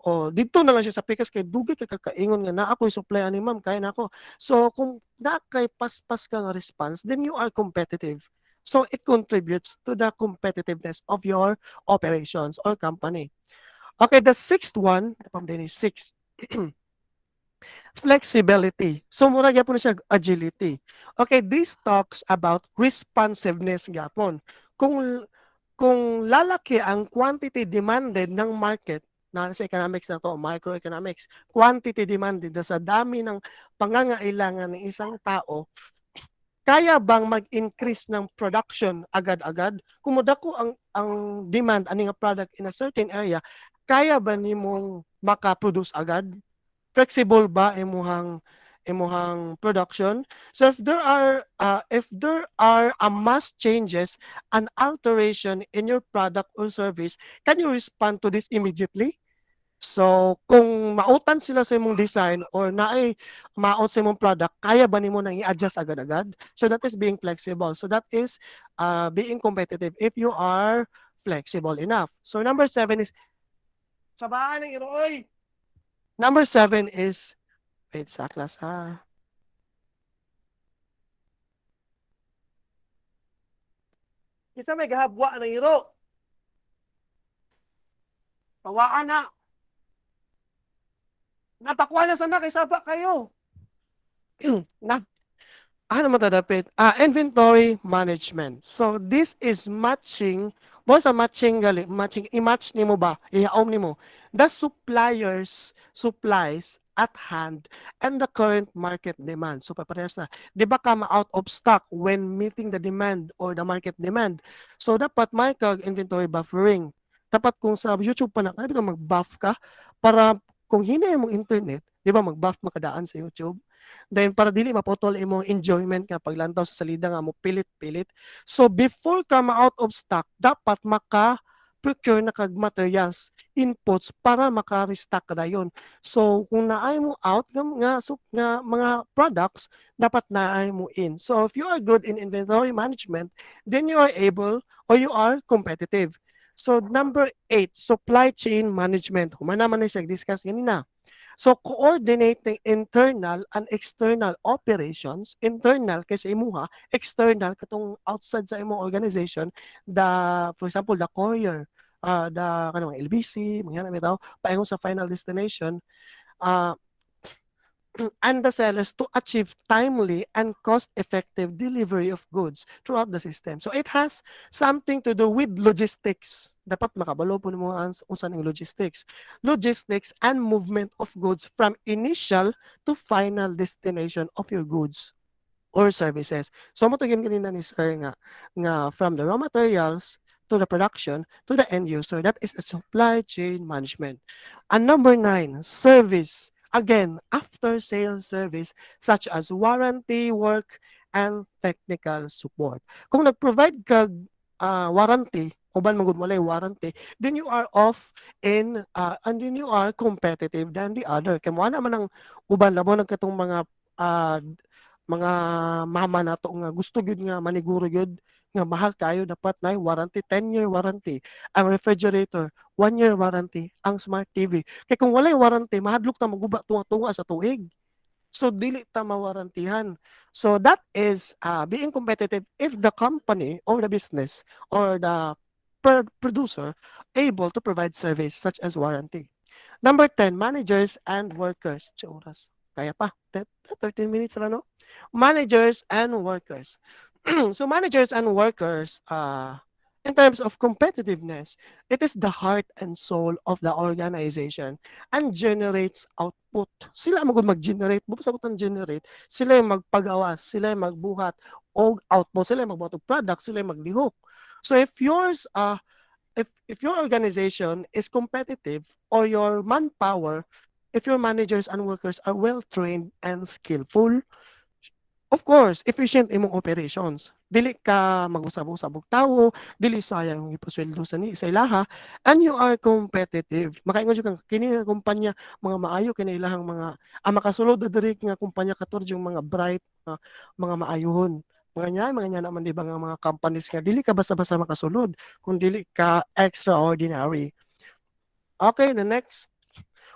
O dito na lang siya sa PKS kay dugay ka kakaingon nga na ako'y supply ani ma'am, kaya na ako. So kung na kay pas ka nga response, then you are competitive. So it contributes to the competitiveness of your operations or company. Okay, the sixth one, from din is six. Flexibility. So mura gyapon siya agility. Okay, this talks about responsiveness gyapon. Kung lalaki ang quantity demanded ng market na sa economics na to, microeconomics, quantity demanded na sa dami ng pangangailangan ng isang tao, kaya bang mag-increase ng production agad-agad? Kung modako ang demand ani nga product in a certain area, kaya ba nimong maka-produce agad? Flexible ba imuhang production? So if there are a mass changes and alteration in your product or service, can you respond to this immediately? So kung mautan sila sa imong design or naay maot sa imong product, kaya ba nimo nang i-adjust agad-agad? So that is being flexible. So that is being competitive if you are flexible enough. So number 7 is sabaan ng iroy. Number 7 is wait sa class ha. Isa may gahabwa ng iro. Pawaan na. Natakwa na sana kay saba kayo. na ano mo tadapit? Inventory management. So this is matching, mo sa matching gali, i-match nimo ba? Ihaom nimo the supplies at hand and the current market demand. So paparehas na. Di ba ka ma-out of stock when meeting the demand or the market demand? So dapat may kag inventory buffering. Dapat kung sa YouTube pa na, ka mag-buff ka para kung hinay mong internet, di ba mag-buff makadaan sa YouTube? Then para dili maputol imong enjoyment nga paglantaw sa salida nga mo pilit-pilit. So before ka ma-out of stock, dapat procure na kag materials, inputs para maka-restock ka dayon. So kung naay mo out nga mga products, dapat naay mo in. So if you are good in inventory management, then you are able or you are competitive. So number 8, supply chain management. Humana man ni siya discuss ganina. So coordinating internal and external operations, internal kasi imuha, external katong outside sa imong organization, for example the courier, the kanang LBC, mga bitaw, paingon sa final destination, uh, and the sellers to achieve timely and cost-effective delivery of goods throughout the system. So it has something to do with logistics. Dapat makabalo po mo unsa ning logistics. Logistics and movement of goods from initial to final destination of your goods or services. So mo tugin kanina ni sir nga from the raw materials to the production to the end user. That is a supply chain management. And number 9, service Again, after sales service such as warranty work and technical support. Kung nag-provide ka warranty, uban magud walay warranty, then you are off in and then you are competitive than the other. Kaya mo naman ang uban labo nagkatong ah, mga mama nato nga gusto gyud nga maniguro gyud nga mahal kayo dapat na warranty 10-year warranty ang refrigerator 1-year warranty ang smart TV kay kung walay warranty mahadlok ta maguba tunga-tunga sa tuig. So dili ta mawarantihan. So that is being competitive if the company or the business or the producer able to provide service such as warranty. Number 10, managers and workers. Sa oras. Kaya pa. 13 minutes na, no? Managers and workers. So managers and workers, in terms of competitiveness, it is the heart and soul of the organization and generates output. Sila magud mag-generate, busa ang generate, sila yung magpagawas, sila yung magbuhat og output, sila yung magbuhat og product, sila yung maglihok. So if your organization is competitive or your manpower, if your managers and workers are well trained and skillful, of course, efficient imong operations. Dili ka mag-usab-usab og tawo, dili sayang ang ipasweldo sa ilaha, and you are competitive. Makaingon jud kang kini nga kumpanya mga maayo kini ilahang mga makasulod diri nga kumpanya katur yung mga bright mga maayohon. Mga nya naman di ba nga mga companies nga dili ka basta-basta makasulod kung dili ka extraordinary. Okay, the next.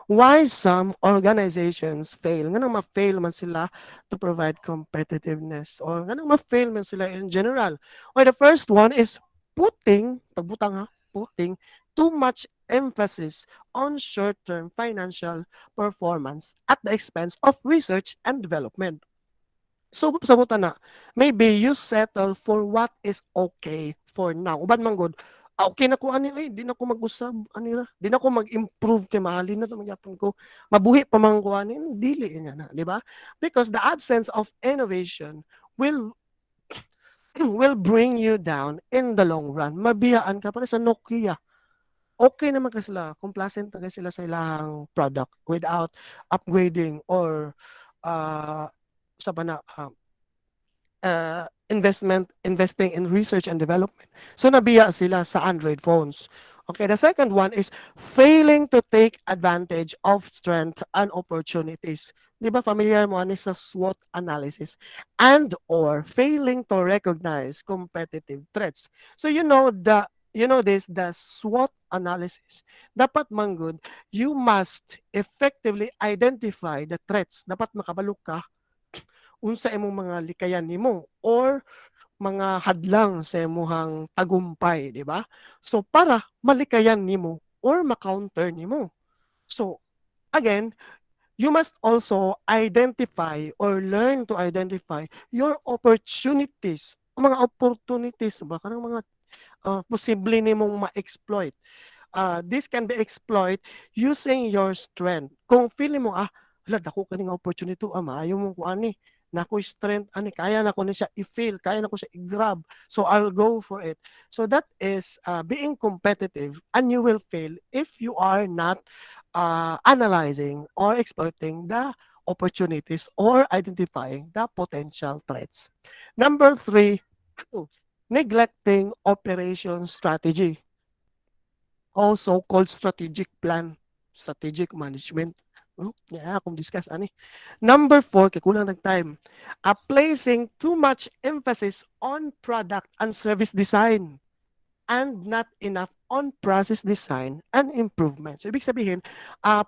Why some organizations fail? Nga nang ma-fail man sila to provide competitiveness or nga nang ma-fail man sila in general. Well, the first one is pagbutang putting too much emphasis on short-term financial performance at the expense of research and development. So, sabutan na, maybe you settle for what is okay for now. Uban man gud, okay na ko ani, ay, di na ko mag-usab, ani ra, di na ko mag-improve kay mahalin na to magyapon ko. Mabuhi pa man ko ani, dili niya na, di ba? Because the absence of innovation will will bring you down in the long run. Mabiyaan ka para sa Nokia. Okay naman ka sila, complacent na sila sa ilang product without upgrading or sa na investing in research and development. So nabiya sila sa Android phones. Okay, the second one is failing to take advantage of strength and opportunities. Di ba familiar mo ani sa SWOT analysis? And or failing to recognize competitive threats. So the SWOT analysis. Dapat manggod, you must effectively identify the threats. Dapat makabalo ka unsa imong mga likayan nimo or mga hadlang sa imong tagumpay, di ba? So para malikayan nimo or ma-counter nimo. So again, you must also identify or learn to identify your opportunities. Mga opportunities ba kanang mga posible nimong ma-exploit. This can be exploit using your strength. Kung feeling mo, hala, dako kaning opportunity, maayo mo ko ani. Nako'y strength, ani, kaya na ko na siya i-feel, kaya na ko siya i-grab. So, I'll go for it. So, that is being competitive and you will fail if you are not analyzing or exploiting the opportunities or identifying the potential threats. Number 3, neglecting operation strategy. Also called strategic plan, strategic management. Yeah, akong discuss ani. Number 4, kay kulang ng time. Placing too much emphasis on product and service design and not enough on process design and improvement. So, ibig sabihin,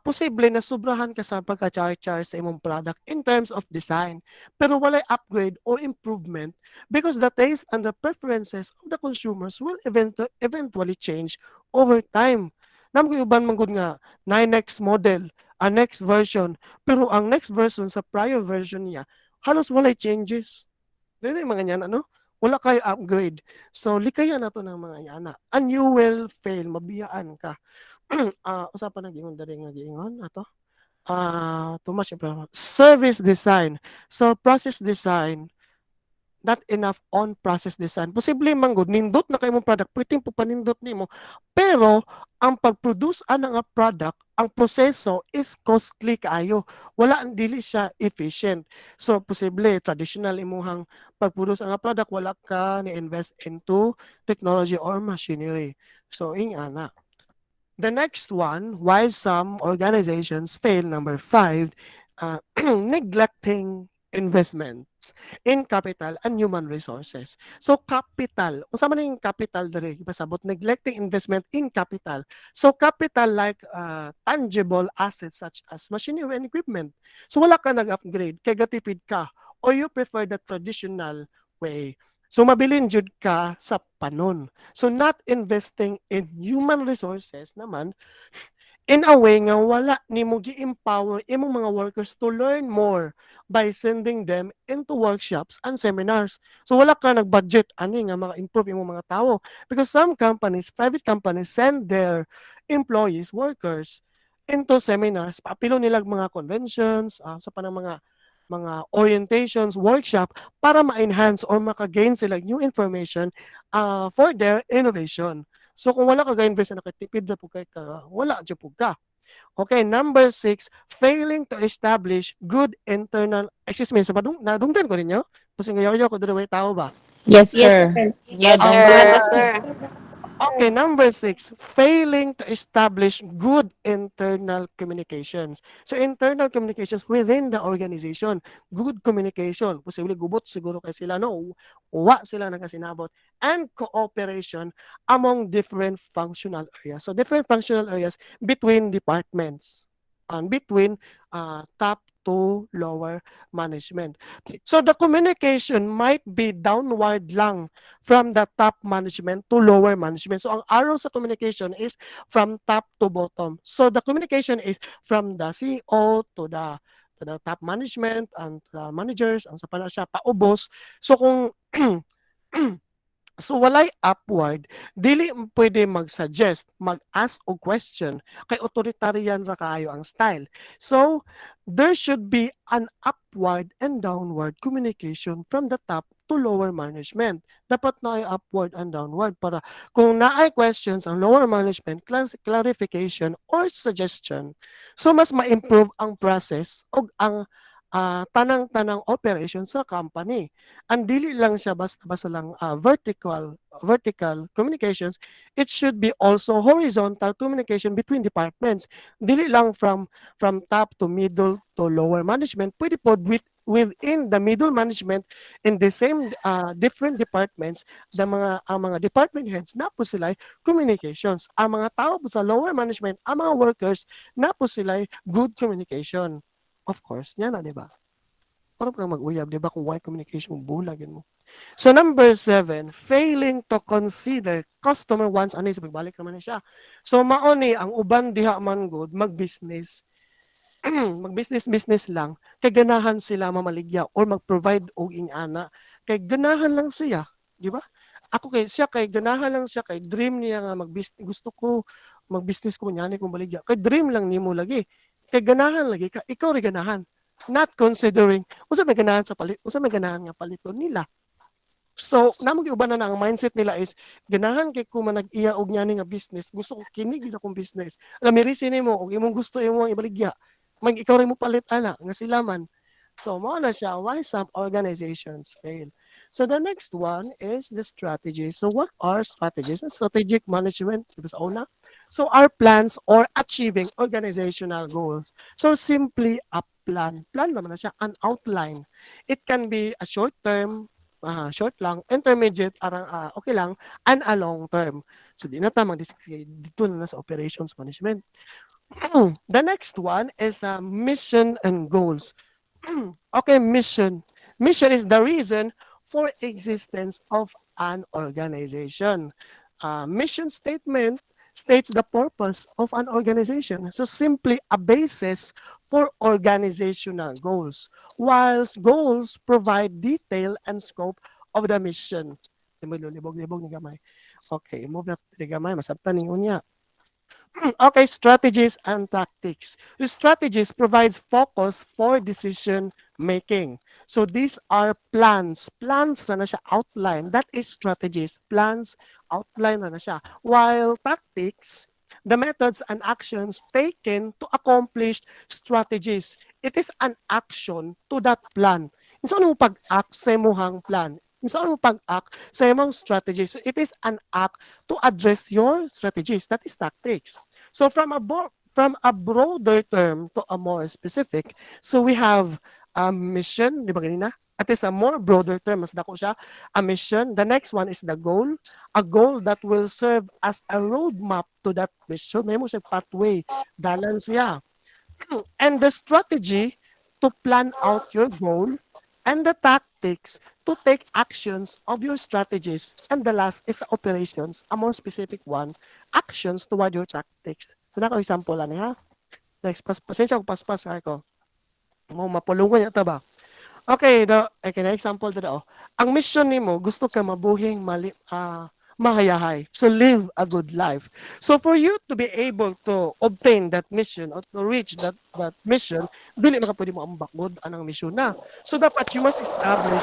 posible na sobrahan ka sa pagka-char-char sa imong product in terms of design, pero walay upgrade or improvement because the taste and the preferences of the consumers will eventually change over time. Namang uban man gud nga, na next model, a next version, pero ang next version sa prior version niya, halos walay changes. Dili mga yan, ano? Wala kayo upgrade. So, likayan na to ng mga yana. And you will fail. Mabiyaan ka. Usapan na gingon dali nga gingon. Ato. Too much information. Service design. So, process design. not enough on process design. Posible man gud nindot na kay mong product, pwedeng po panindot nimo. Pero ang pag-produce ana nga product, ang proseso is costly kaayo. Wala ang dili siya efficient. So posible traditional imuhang pag-produce nga product wala ka ni invest into technology or machinery. So ing ana. The next one, why some organizations fail, number 5, neglecting investments in capital and human resources. So capital, usama na yung capital dere, pasabot neglecting investment in capital. So capital like tangible assets such as machinery and equipment. So wala ka nag-upgrade, kay gatipid ka, or you prefer the traditional way. So mabilin jud ka sa panon. So not investing in human resources naman in a way nga wala nimo gi-empower imong mga workers to learn more by sending them into workshops and seminars. So wala ka nag-budget ani nga maka-improve imong mga tao because some companies, private companies send their employees, workers into seminars, paapilo nila mga conventions, sa panang mga orientations, workshop para ma-enhance or maka-gain sila new information for their innovation. So kung wala ka ga-invest na nakatipid na po kay ka, wala dyan po ka. Okay, number 6, failing to establish good internal, excuse me, sa nadunggan ko ninyo? Kasi ngayon ko doon tao ba? Yes, Yes, sir. sir. Yes, Okay. sir. Sir. Okay, number 6, failing to establish good internal communications. So internal communications within the organization, good communication, posible gubot siguro kay sila no, wa sila nakasinabot, and cooperation among different functional areas. So different functional areas between departments and between top to lower management. So the communication might be downward lang from the top management to lower management. So ang arrow sa communication is from top to bottom. So the communication is from the CEO to the top management and the managers, ang sa pala siya paubos. So kung so walay upward, dili pwede mag-suggest, mag-ask og question kay authoritarian ra kaayo ang style. So there should be an upward and downward communication from the top to lower management. Dapat na ay upward and downward para kung naay questions ang lower management, clarification or suggestion. So mas ma-improve ang process og ang tanang-tanang operation sa company. Ang dili lang siya basta-basta lang vertical communications, it should be also horizontal communication between departments. Dili lang from top to middle to lower management, pwede po within the middle management in the same different departments, ang mga department heads na po sila communications. Ang mga tao po sa lower management, ang mga workers na po sila good communication. Of course, yan na, di ba? Parang kang mag-uyab, di ba? Kung why communication mo, bulagin mo. So number 7, failing to consider customer wants, ano yung pagbalik naman na siya. So maoni, ang uban diha man good, mag-business, mag-business lang, kay ganahan sila mamaligya or mag-provide og ingana, kay ganahan lang siya, di ba? Ako kay siya kay ganahan lang siya kay dream niya nga mag-business, gusto ko mag-business ko nyani kung baligya. Kay dream lang nimo lagi. Kay ganahan lagi ka, ikaw ri ganahan. Not considering unsa may ganahan sa palit, unsa may ganahan nga paliton nila. So, namo giuban na ang mindset nila is ganahan kay ko man nag-iya og nyani nga business, gusto ko kini gid akong business. Alam mi reason nimo og imong gusto imong ibaligya. Mag ikaw rin mo palit ana nga sila man. So, mao na siya why some organizations fail. So the next one is the strategies. So what are strategies? Strategic management, di ba sa una? So our plans or achieving organizational goals. So simply a plan. Plan naman na siya, an outline. It can be a short term, short lang, intermediate, okay lang, and a long term. So di na tamang dito na sa operations management. The next one is mission and goals. Okay, mission. Mission is the reason for existence of an organization. Mission statement states the purpose of an organization. So simply a basis for organizational goals, whilst goals provide detail and scope of the mission. Libog-libog ni gamay. Okay, move na ni gamay, masabtan ni unya. Okay, strategies and tactics. The strategies provides focus for decision making. So these are plans. Plans na siya outline. That is strategies. Plans, outline na siya. While tactics, the methods and actions taken to accomplish strategies. It is an action to that plan. Insa mo pag-act sa imong plan? Insa mo pag-act sa imong strategies? It is an act to address your strategies. That is tactics. So from a broader term to a more specific, so we have a mission, di ba ganina? At is a more broader term, mas dako siya, a mission. The next one is the goal, a goal that will serve as a roadmap to that mission. May mo siya pathway, dalan siya. And the strategy to plan out your goal, and the tactics to take actions of your strategies. And the last is the operations, a more specific one, actions toward your tactics. So, nako example lang ha. Next, pasensya kung paspas ako. Mo mapulungan yata ba? Okay, okay na example to daw. Ang mission nimo gusto ka mabuhing mahayahay. So live a good life. So for you to be able to obtain that mission or to reach that mission, dili maka pwede mo ang bakod anang mission na. So dapat you must establish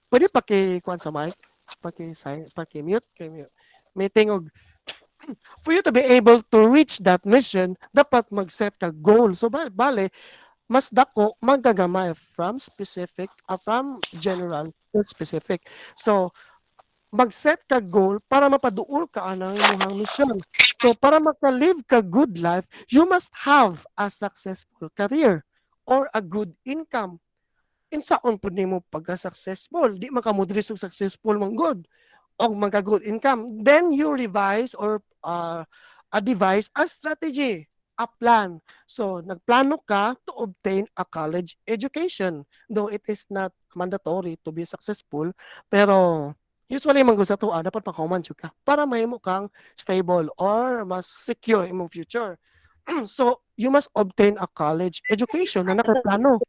pwede kuan sa mic, paki-mute, kay mute. May tingog for you to be able to reach that mission, dapat mag-set ka goal. So bale, mas dako magagamay from general to specific. So mag-set ka goal para mapaduol ka anang imong mission. So para maka-live ka good life, you must have a successful career or a good income. Insaon pud nimo pagka-successful, di man ka mo diri successful man good o magka-good income. Then you revise or devise a strategy, a plan. So, nagplano ka to obtain a college education. Though it is not mandatory to be successful, pero usually man sa tuwa, dapat makahuman ka para mahimo kang stable or mas secure imong future. So, you must obtain a college education na nakaplano.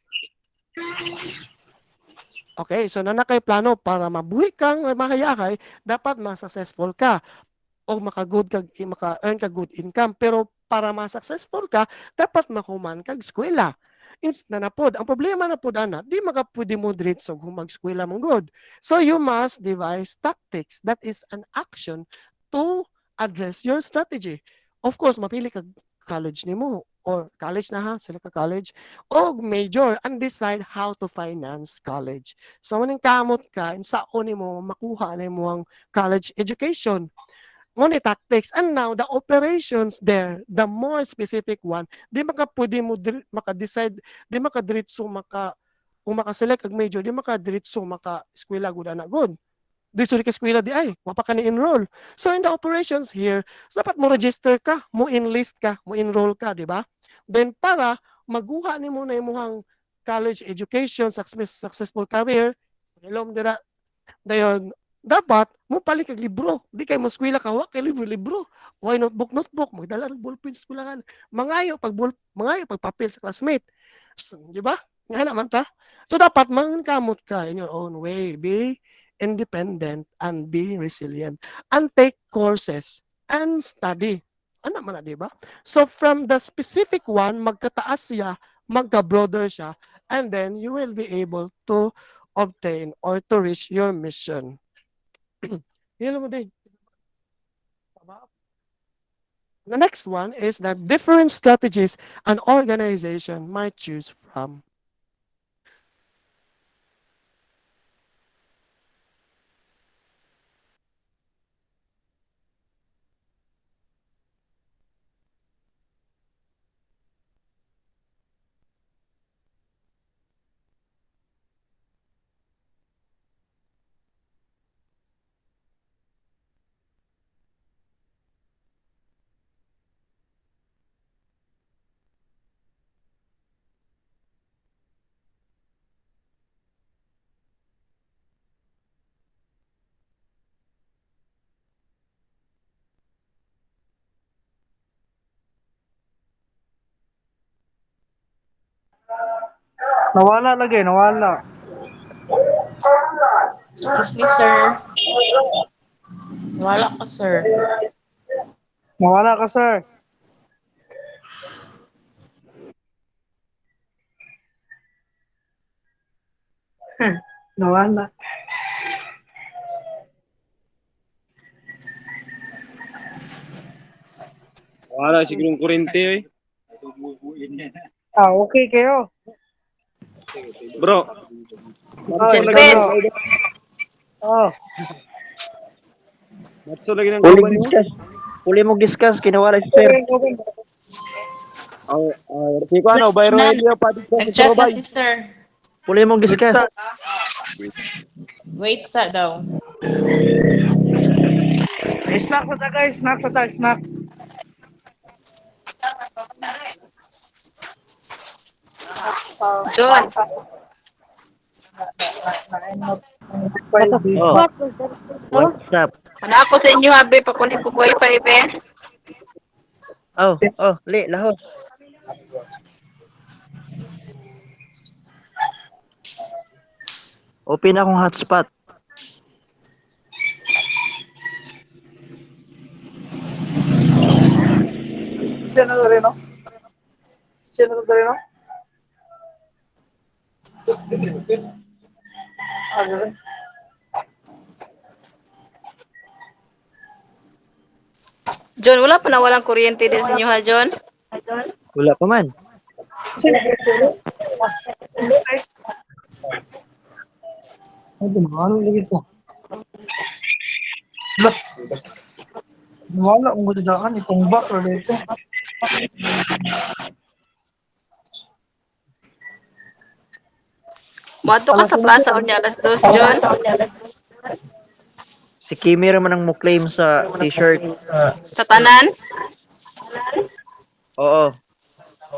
Okay, so na nakay plano para mabuhi kang mahayakay, dapat ma-successful ka o maka-good kag maka-earn ka good income. Pero para ma-successful ka, dapat mahuman kag eskwela. Na napod. Ang problema na pod ana, di makapwede mo diretso kung mag-eskwela mong good. So you must devise tactics. That is an action to address your strategy. Of course, mapili kag college nimo or college na ha, sila ka college o major and decide how to finance college. So maning kamot ka, insaon nimo makuha nimo ang college education. Ngunit tactics. And now, the operations there, the more specific one, di maka pwede mo maka-decide, di maka-diretso kung maka-select ang major, di maka-diretso maka-eskwela good na good. Diretso ka eskwela di ay, wapa ka ni-enroll. So in the operations here, so dapat mo register ka, mo enlist ka, mo enroll ka, di ba? Then para maguha ni mo na imong college education, successful career, ilom dira dayon dapat mo palit kag libro. Di kay mo eskwela ka wa kay libro. Why notebook, magdala ng ballpen sa eskwelahan. Mangayo pag papel sa classmate. So, di ba? Nga naman ta. So dapat mangkamot ka in your own way. Be independent and be resilient and take courses and study. Ano man na, di ba? So from the specific one, magkataas siya, magka-broader siya, and then you will be able to obtain or to reach your mission. Yun mo din. The next one is that different strategies an organization might choose from. Nawala lagi, nawala. Excuse me, sir. Wala ka, sir. Nawala ka, sir. Nawala. Wala sigurong kurente eh. Okay kayo. Bro, Oh, matso Jan lagi ikaw ng bro. Chris, kauban. Oh, Matso lagi ng Huli kauban mo niyo. discuss. Huli mo discuss. Kinawala si sir. okay. Si ko ano, bayro Nan, niyo pa dito sa nag-chat na Surabay. si sir. Huli mong discuss. Bitsa. Wait sa daw. Snack sa ta guys, snack sa ta, snack. John, Na 5 days Oh, na. What was that? So, what's up? Ano ako sa inyo, abe, pakunin ko wifi, be. Oh, oh, lahos. Open akong hotspot. Siya na rin, no? Siya na rin, no? Ah, ganun. John, wala pa na walang kuryente din sa inyo ha, John? Wala pa man. Siya na rin. Ay, ano lagi ito? Lah, wala akong gudadaan. Itong back or dito. Moadto ka Alas sa na plaza siya. unya alas 2, John. Si Kimi raman ang mo claim sa t-shirt. Sa tanan. Oo.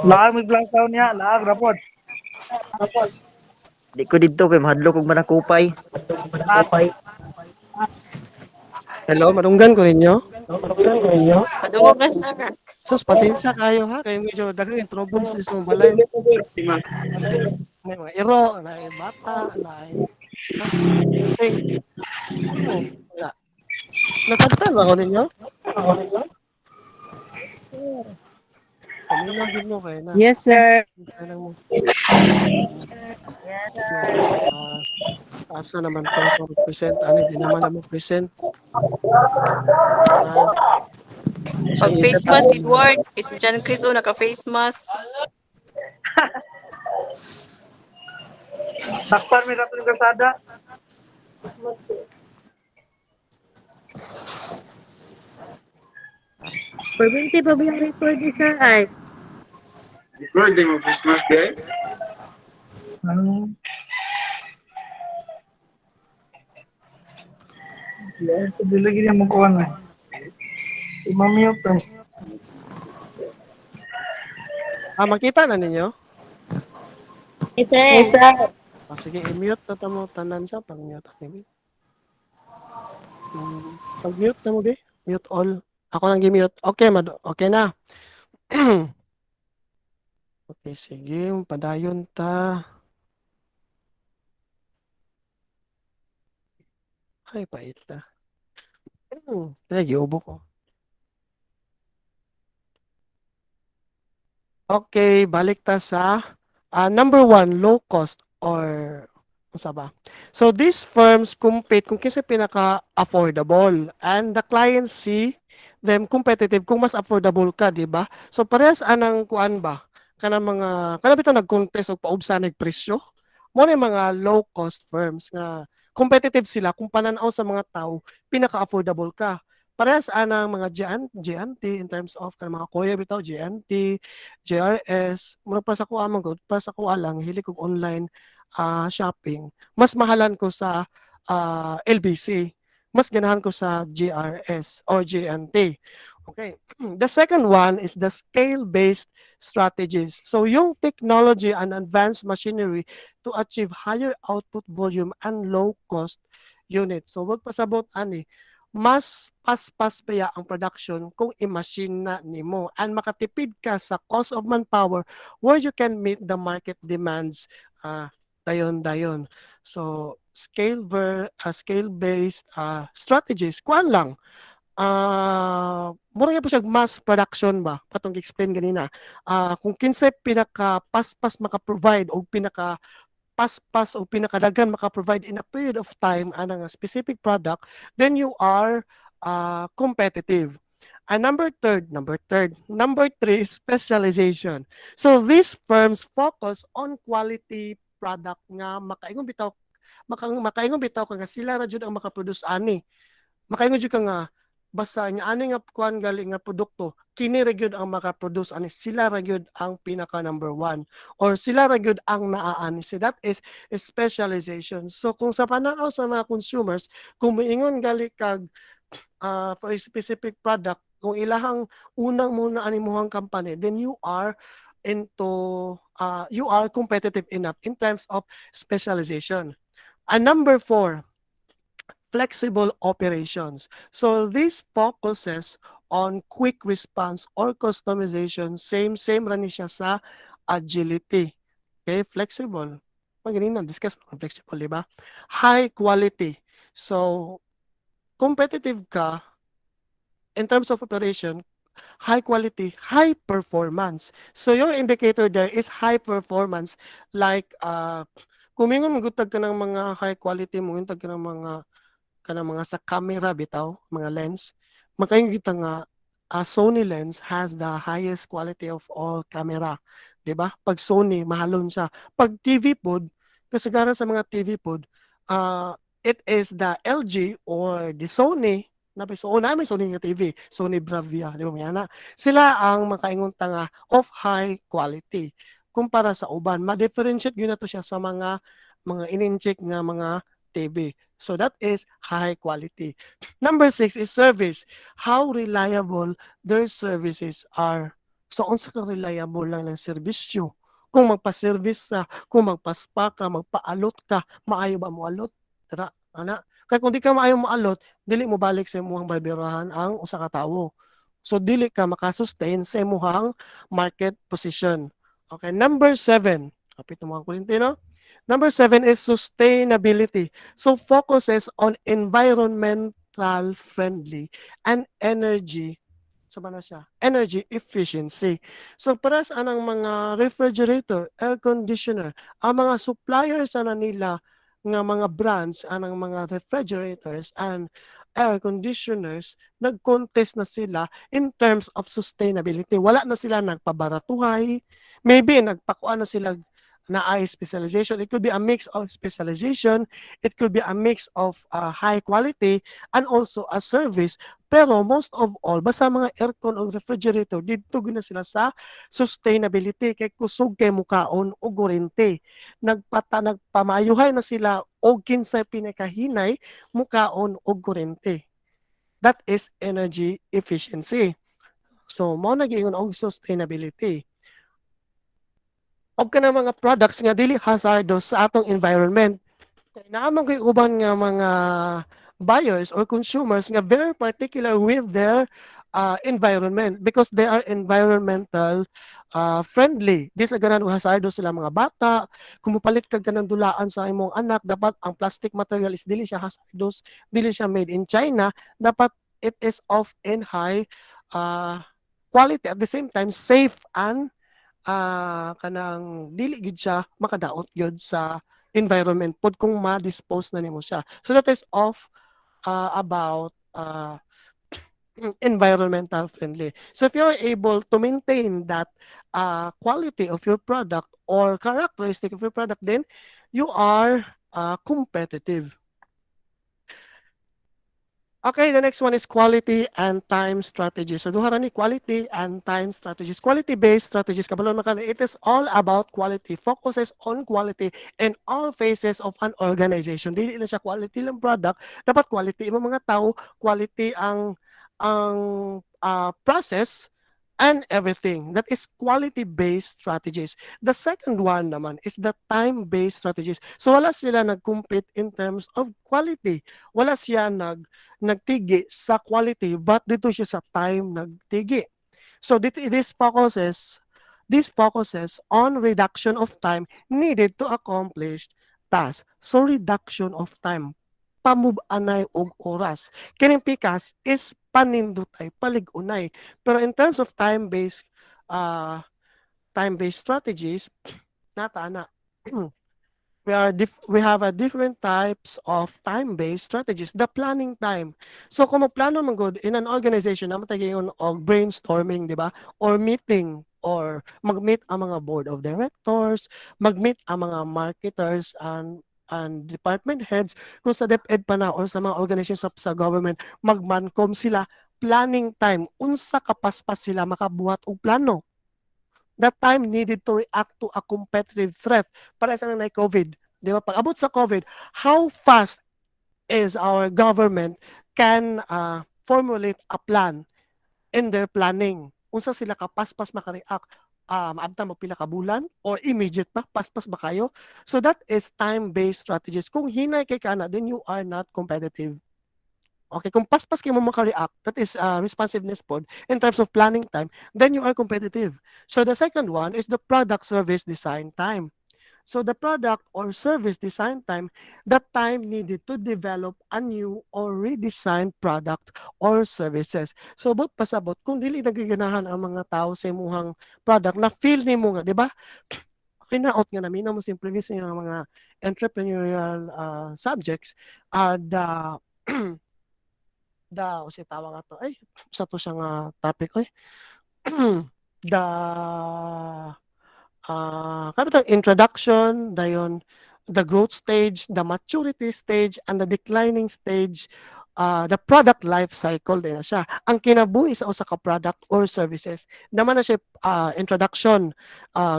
Laag may blackdown niya. Laag, rapod. Di ko dito kay mahadlok og manakupay. At, Hello, madunggan ko ninyo. Padungog na sir. Sus, pasensya kayo ha. Kayo medyo dagang trouble sa isang balay. May mga iro, may bata, may ting. Oh, wala. Nasabtan ba ako ninyo? Paminaw din mo kayo na. Yes, sir. Sana mo. Asa naman to sa present ano di naman na mo present. Ah, Pag siya isa face ta. mask, Edward. Kasi John Chris o naka face mask. takpan may kapag kasada. Perminti pa ba yung record ni sir? Ay, Ano? Yan, hindi lagi niya makuha na. Imamute to. Makita na ninyo? yes, sir. Yes, sir. Sige, i-mute na tamo tanan sa pang-mute ani. Pag-mute na mo be. Mute all. Ako lang gi-mute. Okay, okay na. Okay, sige, padayon ta. Ay, pait na. Lagi ubo ko. Okay, balik ta sa number one, low cost or ano ba? So these firms compete kung kinsa pinaka-affordable and the clients see them competitive kung mas affordable ka, di ba? So parehas anang kuan ba? Kanang bitaw nag-contest og paubsa nag presyo. Mo na yung mga low cost firms nga competitive sila kung pananaw sa mga tao, pinaka-affordable ka. Parehas anang mga GNT in terms of kanang mga kuya bitaw GNT, JRS, mura para sa kuha man gud, para sa kuha lang hili kog online shopping. Mas mahalan ko sa LBC. Mas ganahan ko sa GRS or GNT. Okay. The second one is the scale-based strategies. So yung technology and advanced machinery to achieve higher output volume and low cost unit. So wag pasabot ani mas paspas pa ang production kung i-machine na nimo and makatipid ka sa cost of manpower where you can meet the market demands dayon. So scale-based strategies kuan lang mura po siya mass production ba patong explain ganina kung kinsa pinaka paspas maka-provide o pinaka paspas o pinakadaghan maka-provide in a period of time anang specific product, then you are competitive. And number three is specialization. So these firms focus on quality product nga makaingon bitaw ka nga sila ra jud ang makaproduce ani. Makaingon jud ka nga basta nya ani nga kuan gali nga produkto kini ra gyud ang makaproduce ani, sila ra gyud ang pinaka number one or sila ra gyud ang naaani. So that is specialization. So kung sa pananaw sa mga consumers, kung moingon gali kag for a specific product, kung ilahang unang muna animuhang company, then you are competitive enough in terms of specialization. And number four, flexible operations. So this focuses on quick response or customization. Same ra ni siya sa agility. Okay, flexible. Magaling na discuss flexible, di ba? High quality. So competitive ka in terms of operation, high quality, high performance. So your indicator there is high performance. Like, kung mingon magutag ka ng mga high quality, magutag ka ng mga sa camera bitaw, mga lens, makayung kita nga Sony lens has the highest quality of all camera. 'Di ba? Pag Sony, mahalon siya. Pag TV pod, kasagaran sa mga TV pod, it is the LG or the Sony na so namin Sony nga TV, Sony Bravia, di ba mayana? Sila ang makaingon nga of high quality kumpara sa uban. Ma-differentiate gyud nato siya sa mga in-check nga mga TV. So that is high quality. Number 6 is service. How reliable their services are. So unsa ka reliable lang ng serbisyo? Kung magpa-service ka, kung magpa-spa ka, magpaalot ka, maayo ba mo alot? Tara, ana. Kaya kung di ka maayo mo alot, dili mo balik sa imong barberahan ang usa ka tawo. So dili ka makasustain sa imong market position. Okay, number 7. Kapit mo ang kulinti, no? Number 7 is sustainability. So focuses on environmental friendly and energy energy efficiency. So paras anang mga refrigerator, air conditioner, ang mga suppliers na nila nga mga brands anang mga refrigerators and air conditioners, nag-contest na sila in terms of sustainability. Wala na sila nagpabaratuhay. Maybe nagpakuan na sila na ay specialization. It could be a mix of specialization. It could be a mix of high quality and also a service. Pero most of all, basta mga aircon o refrigerator, dito na sila sa sustainability. Kay kusog kay mukaon o gorente. Nagpamayuhay na sila o kinsay pinakahinay mukaon o gorente. That is energy efficiency. So, mo nag-iingon og sustainability. Og ka mga products nga dili hazardous sa atong environment. Kaya naman kay uban nga mga buyers or consumers nga very particular with their environment because they are environmental friendly. Di sa ganan hazardous sila mga bata. Kung mupalit ka ng dulaan sa imong anak, dapat ang plastic material is dili siya hazardous, dili siya made in China. Dapat it is of in high quality at the same time safe and kanang dili gid siya makadaot gyud sa environment pod kung ma-dispose na nimo siya. So that is of about environmental friendly. So if you're able to maintain that quality of your product or characteristic of your product, then you are competitive. Okay, the next one is quality and time strategies. So duha ra ni quality and time strategies. Quality-based strategies, kabalon man it is all about quality. Focuses on quality in all phases of an organization. Dili na siya quality lang product, dapat quality imong mga tao, quality ang process and everything. That is quality-based strategies. The second one naman is the time-based strategies. So wala sila nag-compete in terms of quality. Wala siya nagtigi sa quality, but dito siya sa time nagtigi. So this focuses on reduction of time needed to accomplish tasks. So reduction of time, pamub-anay og oras. Kining pikas is panindutay, palig-unay. Pero in terms of time-based strategies, nata na we have a different types of time-based strategies. The planning time. So kung magplano man good in an organization, naman tayo yun og brainstorming, di ba? Or meeting, or mag-meet ang mga board of directors, mag-meet ang mga marketers and department heads kung sa DepEd pa na or sa mga organizations sa government, magmancom sila planning time, unsa kapaspas sila makabuhat og plano. That time needed to react to a competitive threat. Para sa nanay COVID. Di ba? Pag abot sa COVID, how fast is our government can formulate a plan in their planning? Unsa sila kapaspas makareact? Maabta mo pila ka bulan or immediate pa paspas ba kayo? So that is time-based strategies. Kung hinay kay kana, then you are not competitive. Okay, kung paspas kayo mo makareact, that is responsiveness pod in terms of planning time, then you are competitive. So the second one is the product service design time. So the product or service design time, that time needed to develop a new or redesigned product or services. So but pasabot kung dili nagiganahan ang mga tao sa imuhang product na feel nimo nga, di ba? Hinaot nga namin mo simple sa mga entrepreneurial subjects the o si tawa nga to ay sa to siya nga topic oy the kapitang introduction dayon the growth stage, the maturity stage, and the declining stage, the product life cycle din na siya. Ang kinabuhi sa usa ka product or services, naman na siya introduction,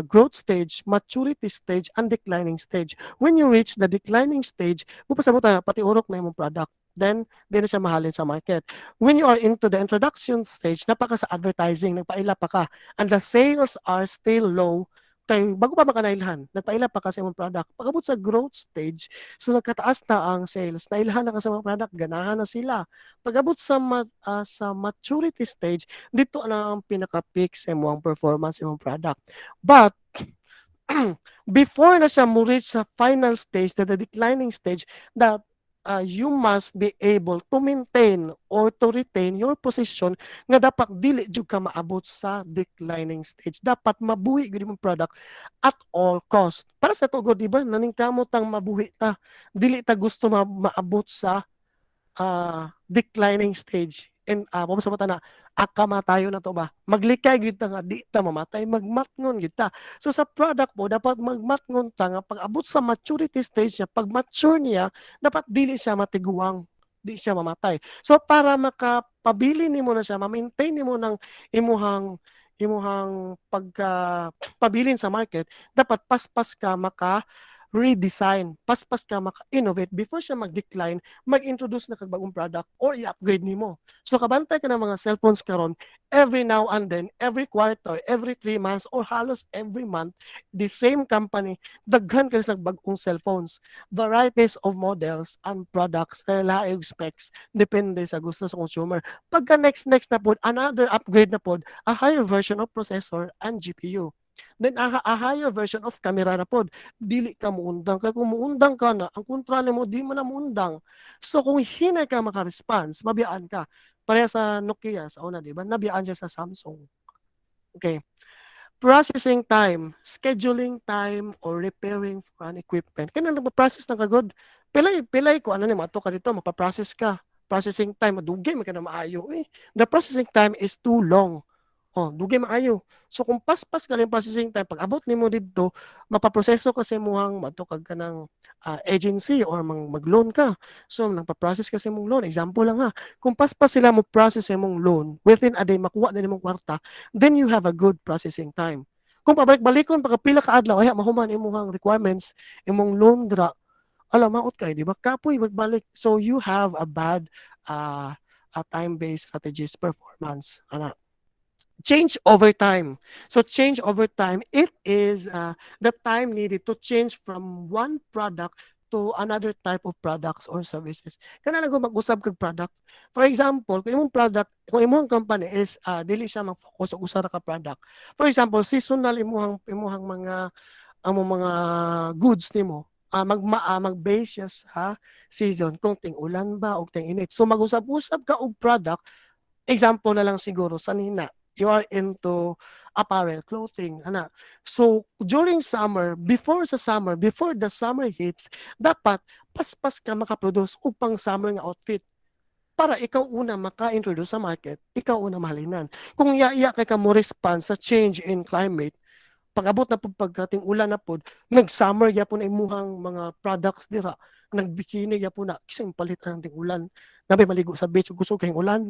growth stage, maturity stage, and declining stage. When you reach the declining stage, mupasabot na pati urok na yung product. Then, di na siya mahalin sa market. When you are into the introduction stage, napaka sa advertising, nagpaila pa ka, and the sales are still low, kay bago pa makanailhan, nagpaila pa kasi imong product. Pagabot sa growth stage, so nagkataas na ang sales, nailhan na kasi imong product, ganahan na sila. Pagabot sa maturity stage, dito na ang pinaka-peak sa imong performance imong product. But before na siya mo reach sa final stage, the declining stage, that you must be able to maintain or to retain your position nga dapat dili jud ka maabot sa declining stage. Dapat mabuhi gid imong product at all cost. Para sa to di ba naningkamot ang mabuhi ta. Dili ta gusto maabot sa declining stage. And sa na akamatayo na to ba? Maglikay gyud ta nga di ta mamatay, magmatngon gyud ta. So sa product mo dapat magmatngon ta nga pag abot sa maturity stage niya, pag mature niya, dapat dili siya matiguang, di siya mamatay. So para makapabili nimo na siya, ma-maintain nimo ng imuhang pagka pabilin sa market, dapat paspas ka maka redesign, paspas ka maka-innovate before siya mag-decline, mag-introduce na kag bagong product or i-upgrade nimo. So kabantay ka ng mga cellphones karon, every now and then, every quarter, every 3 months, or halos every month, the same company, daghan ka silang bagong cellphones. Varieties of models and products, laing specs, depende sa gusto sa consumer. Pagka next na pod, another upgrade na pod, a higher version of processor and GPU. Then a higher version of camera na pod. Dili ka muundang. Kaya kung muundang ka na, ang kontra mo, di mo na muundang. So kung hinay ka maka-response, mabiyaan ka. Pareha sa Nokia, sa una, di ba? Nabiyaan siya sa Samsung. Okay. Processing time, scheduling time, or repairing for an equipment. Kaya nagpa-process na kagod. Pilay ko, ano ni, mato ka dito, mapaprocess ka. Processing time, madugay, may ka na maayo. The processing time is too long. Dugay maayo. So kung paspas ka lang processing time, pag abot nimo didto, mapaproseso kasi muhang matukag ka ng agency or mag-loan ka. So nagpa-process kasi mong loan. Example lang ha. Kung paspas sila mo process imong loan, within a day makuha na nimong kwarta, then you have a good processing time. Kung pabalik-balikon pagkapila ka adlaw, ay mahuman imong requirements, imong loan dra, alam maot kay di ba? Kapoy magbalik. So you have a bad time-based strategies performance. Change over time. So change over time, it is the time needed to change from one product to another type of products or services. Kana lang mag-usab kag product. For example, kung imong product, kung imong company is dili siya mag-focus og usa ra ka product. For example, seasonal imong mga mga goods nimo. Mag-base siya sa season kung ting-ulan ba o ting-init. So mag-usab-usab ka og product. Example na lang siguro sa nina. You are into apparel, clothing, ana. So during summer, before the summer hits, dapat paspas ka makaproduce upang summer nga outfit para ikaw una maka-introduce sa market, ikaw una mahalinan. Kung iya kay ka mo response sa change in climate, pag-abot na pud pagkating ulan na pud, nag-summer gyapon na imuhang mga products dira, nag-bikini gyapon na kisang palit ang ting ulan. Nabay maligo sa beach ug kusog kayong ulan.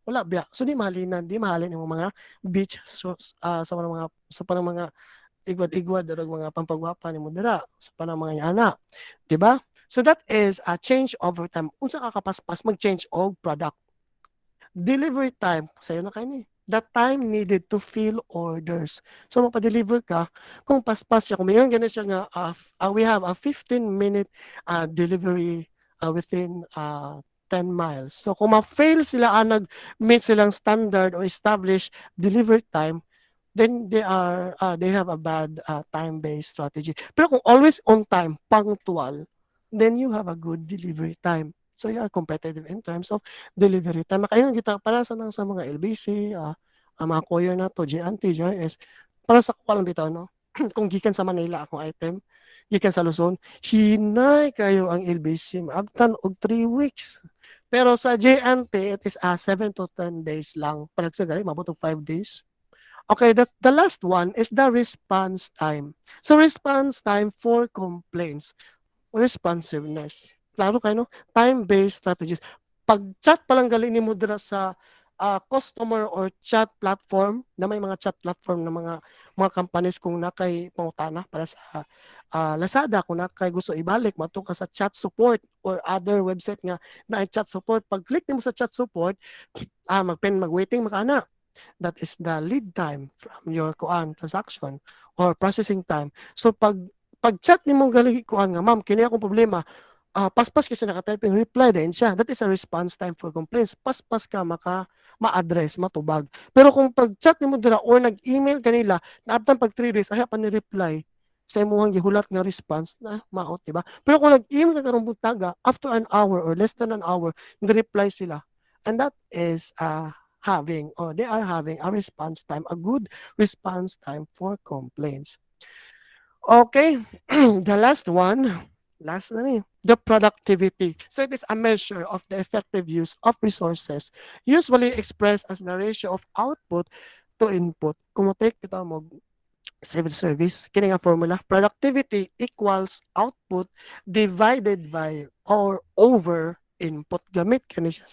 Wala biya. So di mahalinan, di mahalin yung mga beach sa panang mga igwad-igwad or mga pampagwapa nimo dira sa panang mga yana, di ba? So that is a change over time. Unsa ka kapaspas mag-change og product. Delivery time, sa'yo na kayo ni. The time needed to fill orders. So, mapadeliver ka, kung paspas siya, kung mayroon ganun siya nga, we have a 15-minute delivery within 10 miles. So, kung ma-fail sila, nag-meet silang standard or established delivery time, then they have a bad time-based strategy. Pero kung always on time, punctual, then you have a good delivery time. So you are competitive in terms of delivery time. Makayon kita para sa nang sa mga LBC, ang mga courier na to, JNT, JRS, para sa kuwalang bitaw, no? Kung gikan sa Manila akong item, gikan sa Luzon, hinay kayo ang LBC, maabtan og 3 weeks. Pero sa JNT, it is 7 to 10 days lang. Parang sa gali, mabot 5 days. Okay, the last one is the response time. So response time for complaints, responsiveness. Klaro kayo, no? Time-based strategies. Pag chat pa lang galing ni mo dira sa customer or chat platform, na may mga chat platform na mga companies kung nakay pangutana para sa Lazada, kung nakay gusto ibalik, mato ka sa chat support or other website nga na chat support. Pag click nimo sa chat support, mag-waiting makana. That is the lead time from your transaction or processing time. So pag chat nimo gali kuan nga, ma'am, kini akong problema, paspas kasi naka-typing reply din siya. That is a response time for complaints. Paspas ka ma-address, matubag. Pero kung pag chat nimo dira or nag-email kanila, naabtan pag 3 days, ay pa ni reply sa imuhang gihulat nga response na maot, diba? Pero kung nag-email ka karong buntaga, after an hour or less than an hour, ni-reply sila. And that is they are having a response time, a good response time for complaints. Okay, the last na ni, the productivity. So it is a measure of the effective use of resources, usually expressed as the ratio of output to input. Kung mo-take kita mo civil service, kini nga formula, productivity equals output divided by or over input. Gamit kani siya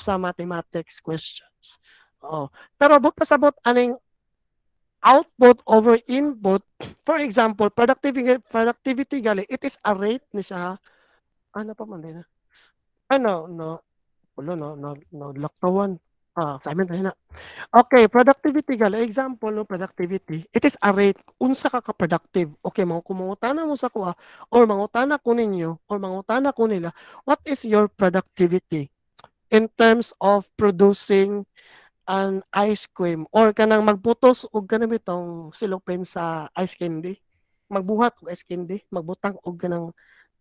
sa mathematics questions. Oh. Pero pasabot aning output over input. For example, productivity gali, it is a rate ni siya. Ano pa man din? No, laktawan. Sa amin tayo na. Okay, productivity gali. Example no productivity. It is a rate. Unsa ka ka-productive. Okay, mangutana mo sa kuha or mangutana ko ninyo or mangutana ko nila, what is your productivity in terms of producing an ice cream or kanang magputos og kanang bitong silopin sa ice candy, magbuhat og ice candy, magbutang og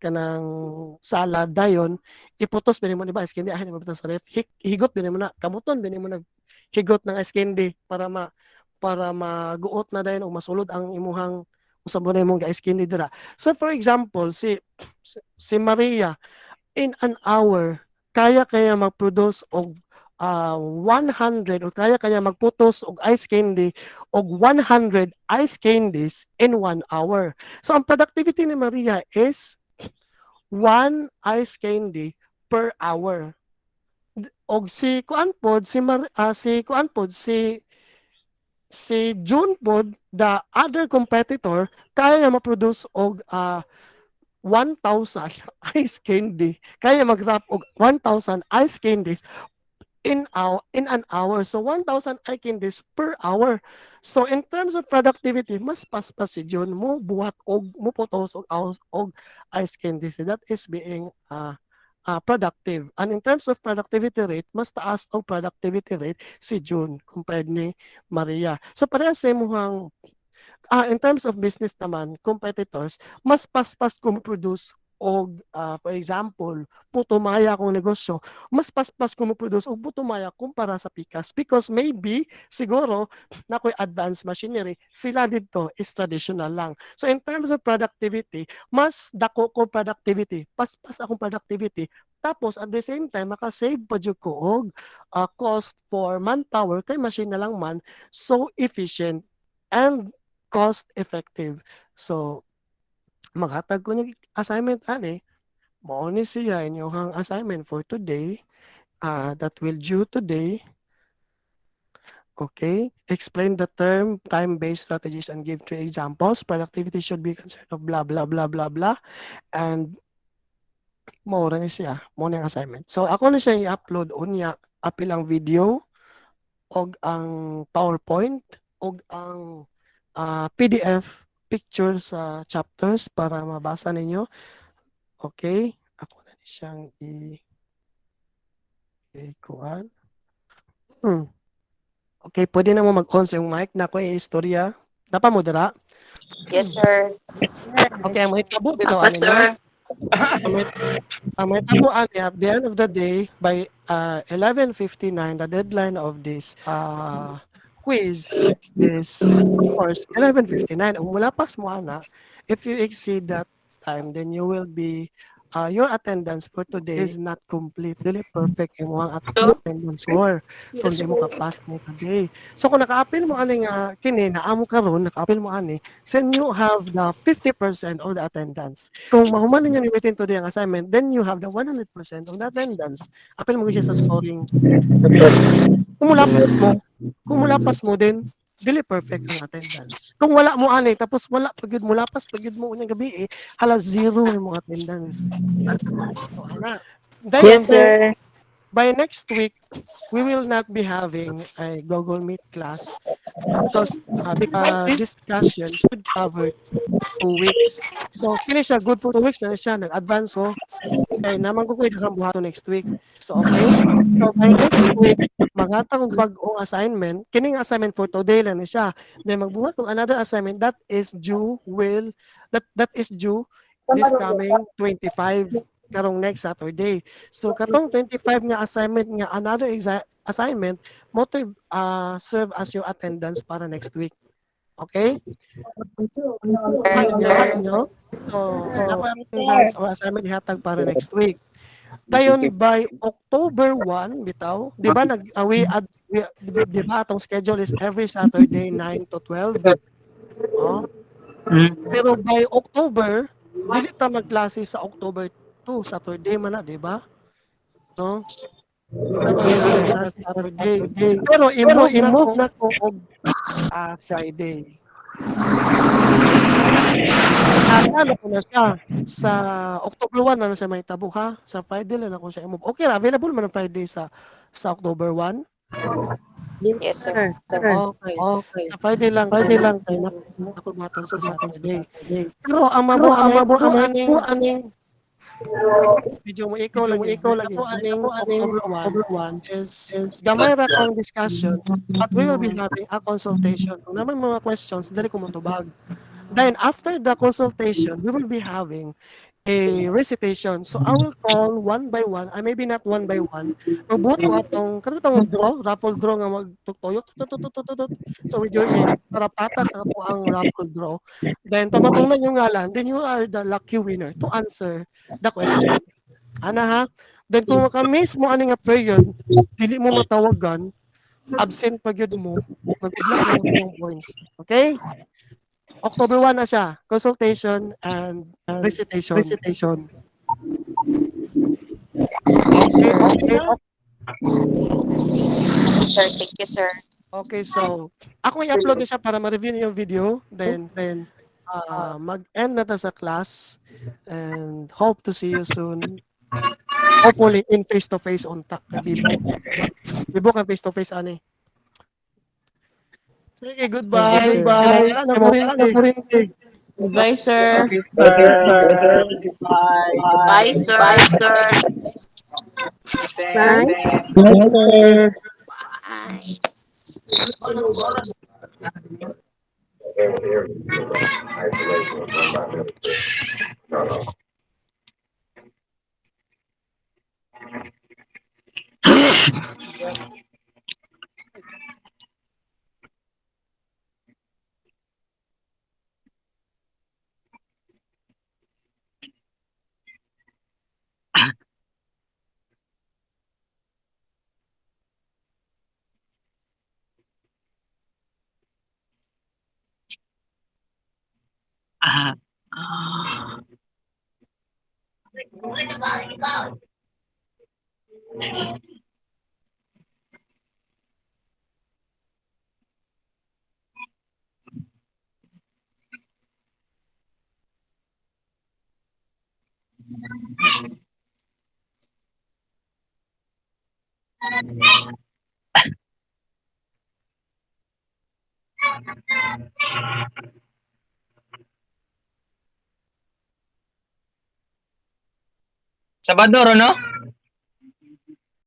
kanang salad dayon, iputos binimo di ba ice candy ahin mabutang sa ref, higot binimo na kamuton binimo nag higot ng ice candy para maguot na dayon o masulod ang imuhang usab na imong ice candy dira. So for example, si Maria in an hour kaya mag-produce og 100 o kaya magputos og ice candy og 100 ice candies in 1 hour. So ang productivity ni Maria is 1 ice candy per hour. Og si kuan pod si June pod, the other competitor, kaya ma-produce og 1,000 ice candy. Kaya mag-wrap og 1,000 ice candies in an hour. So 1,000 I candies per hour. So in terms of productivity, mas paspas si John mo buhat og mo putos og ice candies. That is being productive. And in terms of productivity rate, mas taas ang productivity rate si June compared ni Maria. So parehas sa imuhang in terms of business naman, competitors, mas paspas kung produce og for example, putumaya akong negosyo, mas paspas ko mo produce og putumaya kumpara sa pikas because maybe siguro na ko'y advanced machinery, sila dito is traditional lang. So in terms of productivity, mas dako ko productivity, paspas akong productivity. Tapos at the same time maka-save pa jud ko og cost for manpower kay machine na lang man, so efficient and cost effective. So maghatag ko ng assignment ani, mao ni siya inyong assignment for today, that will due today. Okay, explain the term time-based strategies and give 3 examples. Productivity should be concerned of blah blah blah blah blah, and mao ra ni siya, mao ni ang assignment. So ako na siya i-upload unya apilang video og ang PowerPoint og ang PDF picture sa chapters para mabasa ninyo. Okay, ako na ni siyang i-kuhan. Okay, pwede na mo mag-on sa yung mic na ko istorya. Napa mo dira? Yes, sir. Okay, ang may tabo bitaw Apa, ani no. sir? Ang may may tabo ani at the end of the day by 11:59 the deadline of this quiz is of course 11:59. Ang mulapas mo ana, if you exceed that time then you will be your attendance for today is not complete. Dili perfect yung mga Ito? attendance score kung di mo ka-pass mo today. So kung naka-appeal mo ani nga kini naamo karon naka-appeal mo ani, then you have the 50% of the attendance. Kung mahuman ninyo ni within today ang assignment, then you have the 100% of the attendance. Appeal mo siya sa scoring. Kung mulapas mo din dili perfect ang attendance. Kung wala mo ani tapos wala pagid mo lapas pagid mo unyang gabi hala zero yung attendance. So ana. Yes, Then sir. by next week, we will not be having a Google Meet class because this discussion should cover 2 weeks. So, kini siya, good for 2 weeks na siya, nag-advance ko. Kaya naman ko kung buhato next week. So, okay? So, by next week, maghatag og bag-ong assignment. Kining assignment for today lang na siya. Then, magbuhat og another assignment that is due this coming 25 karong next Saturday. So katong 25 nga assignment nga another assignment mo to serve as your attendance para next week. Okay? Sir. Ninyo? So dapat attendance or assignment ihatag para next week. Dayon by October 1 bitaw, 'di ba di ba atong schedule is every Saturday 9 to 12? Oh, pero by October, dili ta magklase sa October 2, Saturday man na, di ba? No? Dili ta magklase sa Saturday. Pero i-move na to og Friday. Ano ko na siya sa October 1 na siya may tabo ha. Sa Friday lang ako siya i-move. Okay ra, available man ang Friday sa October 1? Yes, sir. Okay. Sa Friday lang kay nakumaton sa Saturday. Pero ang mamo ang may tabo aning medyo mo ikaw lagi. Ako aning October 1 is gamay ra kong discussion but we will be having a consultation. Kung naman mga questions, dali ko motubag. Then after the consultation, we will be having a recitation. So I will call one by one, maybe not one by one. Magbuhat ko atong katong raffle draw nga magtuktoyo. So with your names para patas ang ato ang raffle draw. Then pamatungnan yung ngalan, then you are the lucky winner to answer the question. Ana ha? Then kung maka-miss mo ani nga period, dili mo matawagan, absent pa gyud mo, mag-good luck na mo sa imong points. Okay? October 1 na siya, consultation and recitation. Okay, okay na? Sir, thank you, sir. Okay, so ako i-upload na siya para ma-review niyo yung video. Then mag-end na ta sa class and hope to see you soon. Hopefully in face-to-face on Bibo. Bibo kan face-to-face ani. Sige, goodbye. Kailangan na kuryente. Goodbye, sir. Yes, sir. Yes, sir. Bye. Bye, sir. Bye, sir. Bye. Yes, sir. Bye. Sabado ro no?